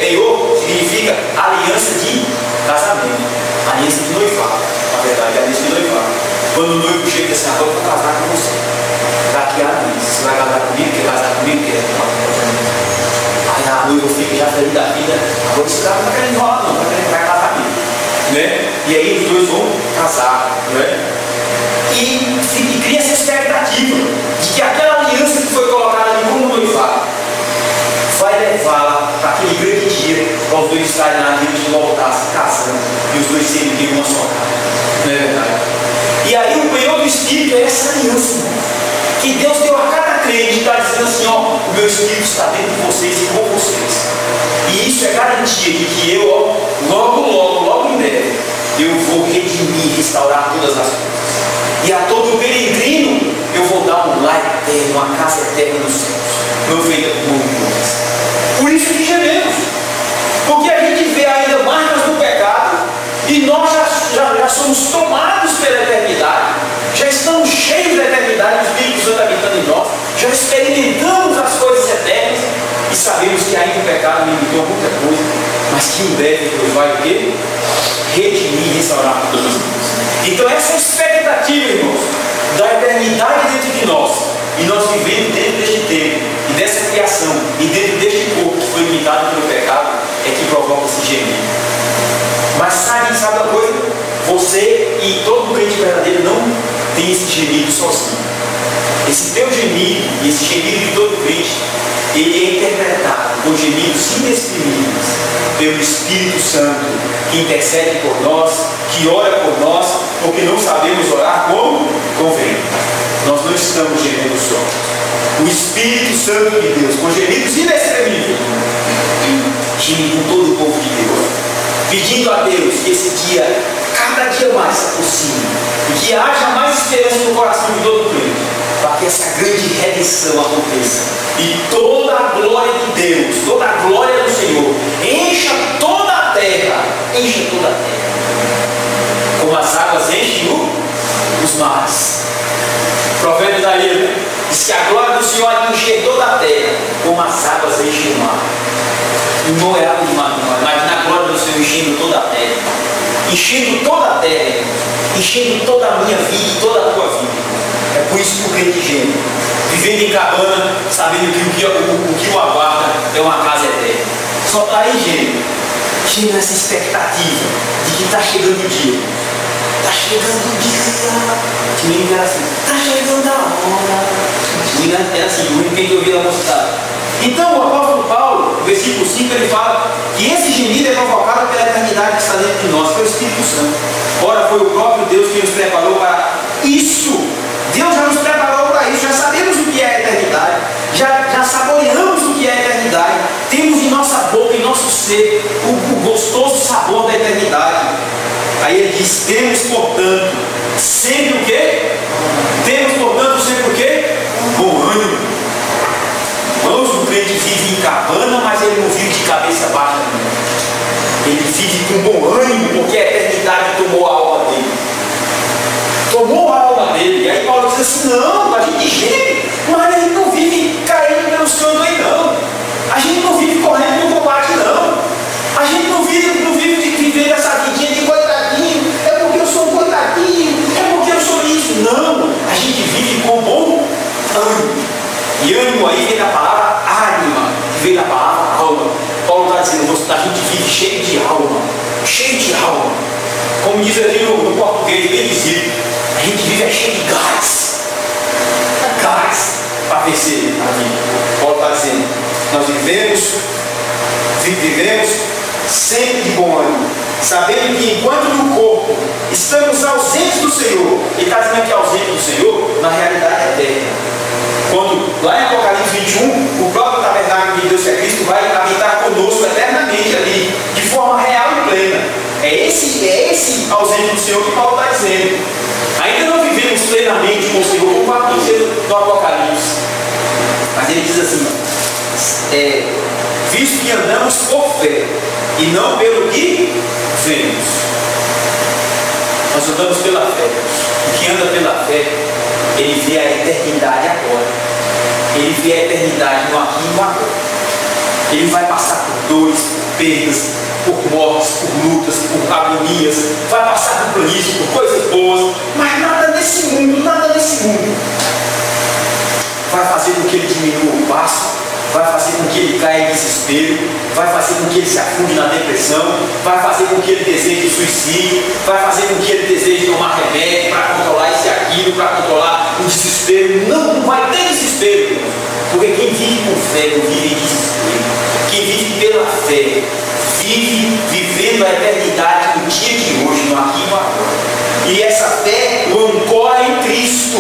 penhor significa aliança de casamento, aliança de noivado. Na verdade, aliança de noivado. Quando o noivo chega assim, agora eu vou casar com você. Daqui a anos, você vai casar comigo, quer casar comigo, quer? Aí a noiva fica já feliz da vida. Agora esse cara não está querendo enrolar, não, está querendo vai casar comigo. Né? E aí os dois vão casar, né? E cria essa expectativa de que aquela aliança que foi colocada ali como noivado vai levá-la para aquele grande dia, para os dois estarem na vida de voltar se casando e os dois serem de uma só carne. Não é verdade? E aí o penhor do Espírito é essa aliança, irmão, que Deus deu a cada crente, está dizendo assim, ó, o meu Espírito está dentro de vocês e com vocês. E isso é garantia de que eu, ó, logo em breve, eu vou redimir, restaurar todas as coisas. E a todo peregrino eu vou dar um lar eterno, uma casa eterna nos céus, não feita por homens. Por isso que gememos, porque a gente vê ainda marcas do pecado e nós já somos tomados pela eternidade, já estamos cheios da eternidade, o Espírito Santo habitando em nós, já experimentamos as coisas eternas e sabemos que ainda o pecado limitou muita coisa, mas que em breve Deus vai o quê? Redimir e restaurar todas as coisas. Então essa expectativa, irmãos, da eternidade dentro de nós, e nós vivendo dentro deste tempo, e dessa criação, e dentro deste corpo que foi limitado pelo pecado, é que provoca esse gemido. Mas sabe uma coisa? Você e todo crente verdadeiro não tem esse gemido sozinho. Esse teu gemido, e esse gemido de todo crente, ele é interpretado por gemidos inexprimíveis pelo Espírito Santo, que intercede por nós, que ora por nós, porque não sabemos orar como convém. Nós não estamos gemendo só. O Espírito Santo de Deus, com gemidos inexprimíveis, geme com todo o povo de Deus, pedindo a Deus que esse dia, cada dia mais se aproxime, e que haja mais esperança no coração de todo crente, para que essa grande redenção aconteça, e toda a glória de Deus, toda a glória do Senhor, encha toda a terra, como as águas enchem os mares. O profeta Isaías diz que a glória do Senhor há de encher toda a terra, como as águas enchem o mar. Não é água de mar, mas na glória do Senhor enchendo toda a terra, enchendo toda a minha vida e toda a tua vida. É por isso que o crente geme, vivendo em cabana, sabendo que o que o aguarda é uma casa eterna. Só está aí geme, Imagina essa expectativa de que está chegando o dia. Está chegando o dia. Ninguém era assim. Está chegando a hora. Ninguém era assim. O único que ouvia a mocidade. Então o apóstolo Paulo, no versículo 5, ele fala que esse gemido é provocado pela eternidade que está dentro de nós, pelo Espírito Santo. Ora, foi o próprio Deus que nos preparou para isso. Deus já nos preparou para isso. Já sabemos o que é a eternidade. Já saboreamos o que é a eternidade. Temos em nossa boca, em nosso ser, o gostoso sabor da eternidade. Aí ele diz: temos, portanto, sempre o quê? Temos, portanto, sempre o quê? Bom ânimo. Irmãos, o crente vive em cabana, mas ele não vive de cabeça baixa. Ele vive com bom ânimo, porque a eternidade tomou a alma dele. Tomou a alma dele. E aí Paulo diz assim: não, a gente geme, mas a gente não vive caindo pelos cantos aí não. A gente não vive correndo no combate não. A gente não vive de viver essa vidinha de coitadinho. É porque eu sou um coitadinho. É porque eu sou isso. Não. A gente vive com bom ânimo. E ânimo aí vem da palavra ânima, que vem da palavra alma. Paulo está dizendo: a gente vive cheio de alma. Cheio de alma. Como diz ali no português bem dizido, a gente vive cheio de gás. Gás para vencer a vida. Paulo está dizendo: nós vivemos sempre de bom ânimo, sabendo que enquanto no corpo estamos ausentes do Senhor, ele está dizendo que ausente do Senhor, na realidade é eterna. Quando lá em Apocalipse 21, o próprio tabernáculo de Deus, que é Cristo, vai habitar conosco eternamente ali, de forma real e plena. É esse ausente do Senhor que Paulo está dizendo. Ainda não vivemos plenamente com o Senhor, como vai acontecer no Apocalipse. Mas ele diz assim: visto que andamos por fé e não pelo que vemos. Nós andamos pela fé. O que anda pela fé, ele vê a eternidade agora. Ele vê a eternidade no aqui e no agora. Ele vai passar por dores, por perdas, por mortes, por lutas, por agonias. Vai passar por planícies, por coisas boas. Mas nada nesse mundo. Vai fazer com que ele diminua o passo. Vai fazer com que ele caia em desespero, vai fazer com que ele se afunde na depressão, vai fazer com que ele deseje o suicídio, vai fazer com que ele deseje tomar remédio para controlar isso e aquilo, para controlar o desespero. Não vai ter desespero, porque quem vive com fé não vive em desespero. Quem vive pela fé, vive vivendo a eternidade no dia de hoje, no aqui e no agora. E essa fé o ancora em Cristo,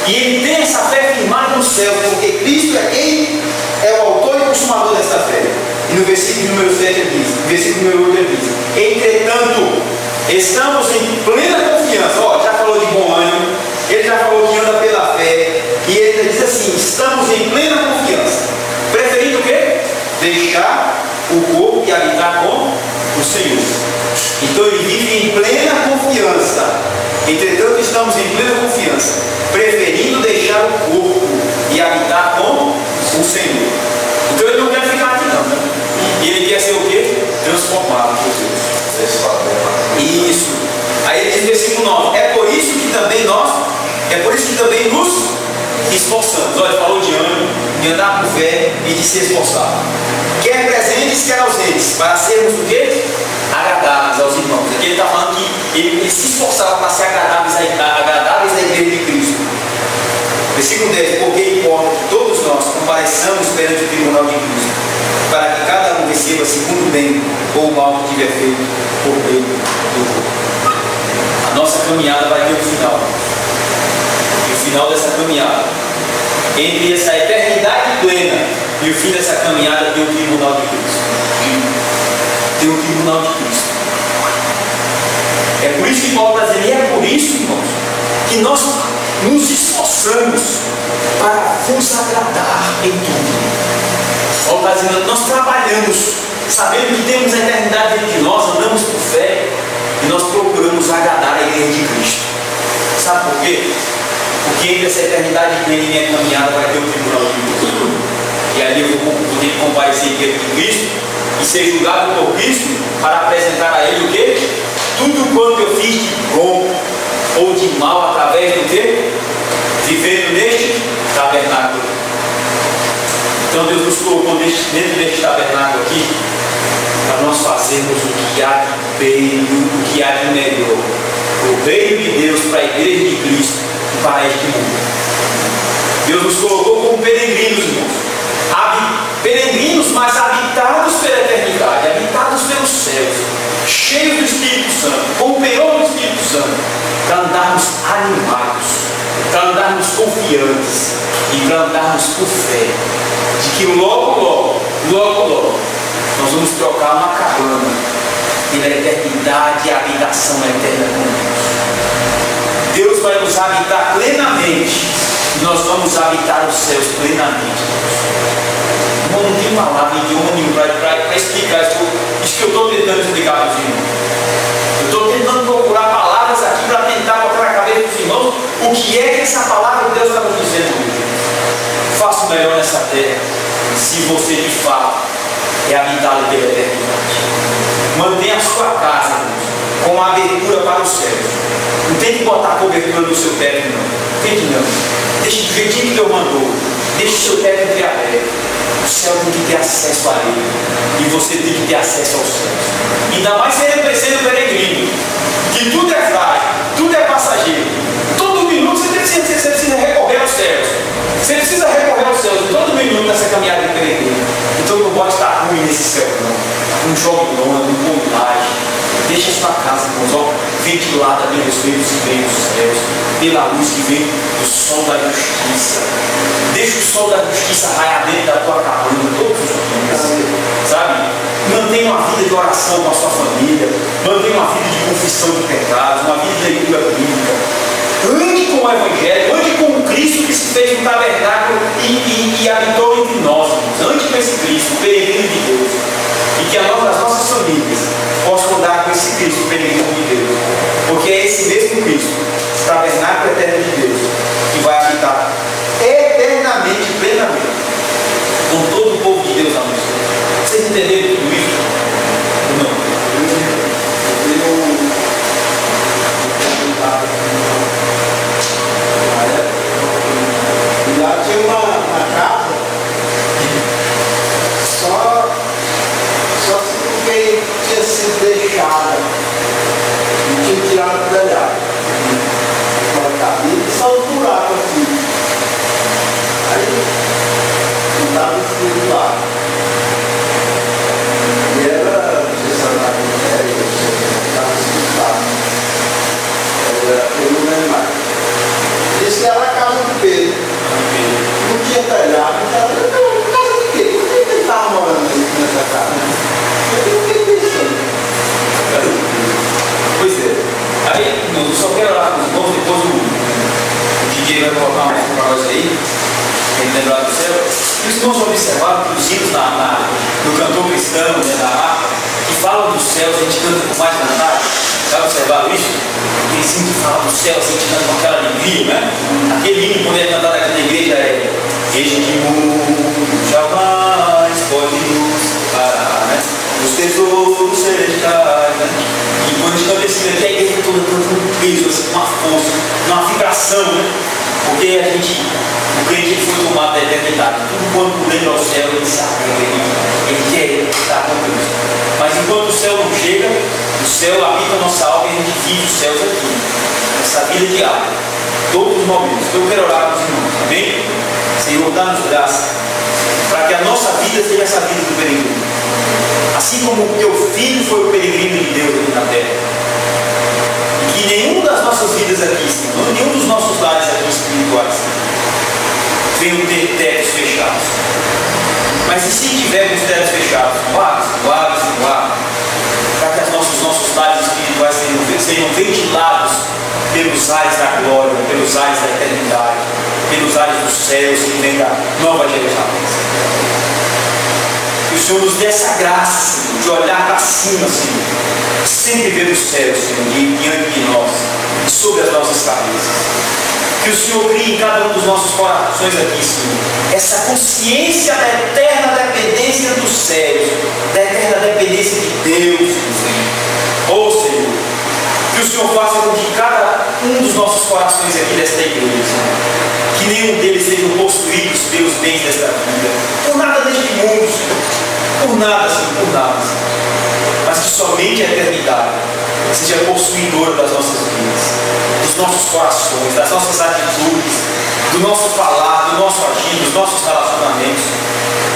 E ele tem essa fé firmada no céu, porque Cristo é quem é o autor e consumador dessa fé. E no versículo número 7 ele diz, versículo número 8 ele diz: entretanto, estamos em plena confiança. Já falou de bom ânimo, ele já falou que anda pela fé, e ele diz assim: estamos em plena confiança, preferindo o quê? Deixar o corpo e habitar com o Senhor. Então ele vive em plena confiança. Entretanto, estamos em plena confiança, preferindo deixar o corpo e habitar com o Senhor. Então ele não quer ficar aqui não, né? E ele quer ser o quê? Transformado por Deus. Isso. Aí ele diz no versículo 9: é por isso que também nos esforçamos. Olha, falou de ânimo, de andar por fé e de se esforçar. Quer presentes, quer ausentes, para sermos o quê? Agradáveis aos irmãos. Aqui ele está falando que ele se esforçava para ser agradáveis à igreja de Cristo. Versículo 10: porque importa que todos nós compareçamos perante o tribunal de Cristo, para que cada um receba segundo o bem ou o mal que tiver feito por meio do corpo. A nossa caminhada vai ter um final. E o final dessa caminhada, entre essa eternidade plena e o fim dessa caminhada, tem o tribunal de Cristo. Tem o tribunal de Cristo. É por isso que Paulo está dizendo, e é por isso, irmãos, que nós nos esforçamos para vos agradar em tudo. Paulo está dizendo, nós trabalhamos, sabendo que temos a eternidade dentro de nós, andamos por fé, e nós procuramos agradar a igreja de Cristo. Sabe por quê? Porque entre essa eternidade plena e minha caminhada vai ter o tribunal de Cristo. E ali eu vou poder comparecer diante de Cristo e ser julgado por Cristo para apresentar a Ele o quê? Tudo quanto eu fiz de bom ou de mal através do quê? Vivendo neste tabernáculo. Então Deus nos colocou dentro deste tabernáculo aqui para nós fazermos o que há de bem, o que há de melhor, o reino de Deus para a igreja de Cristo e para este mundo. Deus nos colocou como peregrinos, irmãos. Peregrinos, mas habitados pela eternidade, habitados pelos céus, cheios do Espírito Santo, com o penhor do Espírito Santo, para andarmos animados, para andarmos confiantes e para andarmos por fé, de que logo, nós vamos trocar uma cabana pela eternidade e a habitação eterna com Deus. Deus vai nos habitar plenamente e nós vamos habitar os céus plenamente. Não tem palavra, idioma nenhum para explicar isso que eu estou tentando explicar para os irmãos. Eu estou tentando procurar palavras aqui para tentar botar na cabeça dos irmãos o que é que essa palavra de Deus está nos dizendo. Faça o melhor nessa terra, se você de fato é habitado pela eternidade. Mantenha a sua casa com a abertura para os céus. Não tem que botar a cobertura no seu teto, não. Tem que não. Deixe do jeitinho que Deus mandou. Deixe o seu teto entreaberto. O céu tem que ter acesso a ele. E você tem que ter acesso aos céus. Ainda mais sendo peregrino. Que tudo é frágil, tudo é passageiro. Todo minuto você precisa recorrer aos céus. Você precisa recorrer aos céus todo minuto nessa caminhada de peregrino. Então não pode estar ruim nesse céu, não. Não jogue lona, não põe laje. Deixa a sua casa, irmãos, ventilada pelos ventos que vêm dos céus, pela luz que vem do sol da justiça. Deixa o sol da justiça raiar dentro da tua cabana todos os dias, sabe? Mantenha uma vida de oração com a sua família, mantenha uma vida de confissão de pecados, uma vida de leitura bíblica. Ande com o Evangelho, ande com o Cristo que se fez no tabernáculo e habitou entre nós. Ande com esse Cristo, o peregrino de Deus. E que as nossas famílias possam andar com esse Cristo, o peregrino de Deus. Porque é esse mesmo Cristo, o tabernáculo eterno de Deus, que vai habitar eternamente, plenamente, com todo o povo de Deus na nossa. Vocês entenderam tudo isso? Ou não? Já tinha uma casa, só se porque tinha sido deixada, não tinha tirado o telhado. Uma cabine só um buraco aqui. Aí não estava escrito lá. E era, não sei se era na miséria, não estava escrito lá. Eu não lembro mais. Disse que era a casa do Pedro. Não tinha telhado, não tinha. Casa de quê? Por que ele estava morando nessa casa? Eu fiquei pensando. Pois é. Aí, eu só quero orar com os irmãos, depois o DJ vai colocar uma música para nós aí, ele lembrar do céu. E os irmãos observaram que os hinos no cantor cristão, né, da harpa, que falam dos céus, a gente canta com mais vontade. Já observaram isso? Aquele hino que fala dos céus, a gente canta com aquela alegria, né? Aquele hino, quando é cantado aqui na igreja, é este mundo jamais pode nos parar, né? Os tesouros celestiais, né? E quando a gente canta esse hino aqui, a igreja toda canta com peso, assim, com uma força, uma vibração, né? Porque o crente ele foi tomado da eternidade. Tudo quanto lembra ao céu, ele sabe, ele quer estar com Deus. Mas enquanto o céu não chega, o céu habita a nossa alma e a gente vive os céus aqui. Essa vida diária, todos os momentos. Eu quero orar para os irmãos, amém? Senhor, dá-nos graça, para que a nossa vida seja essa vida do peregrino. Assim como o teu filho foi o peregrino de Deus aqui na terra. E que nenhum das nossas vidas aqui, Senhor, nenhum dos nossos lares aqui espirituais, venham ter tetos fechados. Mas e se tivermos tetos fechados? Guarde, para que os nossos lares espirituais sejam ventilados pelos ares da glória, pelos ares da eternidade, pelos ares dos céus que vem da Nova Jerusalém. Que o Senhor nos dê essa graça, Senhor, de olhar para cima, Senhor, sempre ver os céus, Senhor, diante de nós e sobre as nossas cabeças. Que o Senhor crie em cada um dos nossos corações aqui, Senhor, essa consciência da eterna dependência dos céus, da eterna dependência de Deus, Senhor. Oh, Senhor, que o Senhor faça com que cada um dos nossos corações aqui desta igreja, que que nenhum deles sejam possuídos pelos bens desta vida, por nada neste mundo, Senhor, por nada, Senhor, por nada, Senhor. Mas que somente a eternidade seja possuidora das nossas vidas, dos nossos corações, das nossas atitudes, do nosso falar, do nosso agir, dos nossos relacionamentos.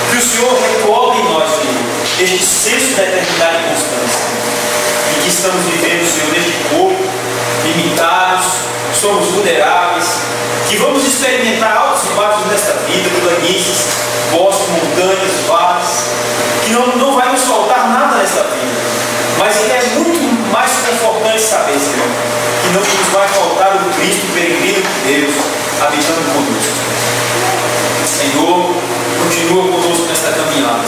Que o Senhor recorde em nós, Senhor, este senso da eternidade constante, e que estamos vivendo, Senhor, neste corpo, limitados, somos vulneráveis, que vamos experimentar altos e baixos nesta vida, planícies, bosques, montanhas, vales, que não vai nos faltar nada nesta vida, mas que é muito mais confortante saber, Senhor, que não nos vai faltar o Cristo peregrino de Deus habitando conosco. Senhor, continua conosco nesta caminhada.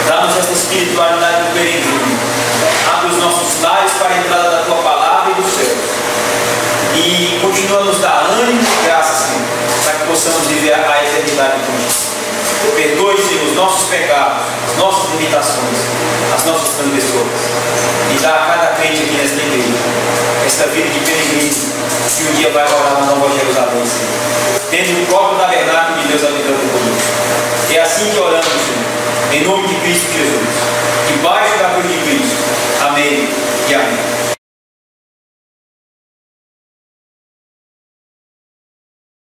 Dá-nos esta espiritualidade do peregrino. Abre os nossos lares para a entrada da Tua palavra e do céu. E continua a nos dar ânimo e graça, Senhor, para que possamos viver a eternidade contigo. Perdoe, Senhor, os nossos pecados, as nossas limitações, as nossas transgressões. E dá a cada crente aqui nesta igreja esta vida de peregrino que um dia vai morar na Nova Jerusalém, Senhor, dentro do próprio tabernáculo de Deus habitando conosco. É assim que oramos, Senhor, em nome de Cristo Jesus, debaixo da cruz de Cristo,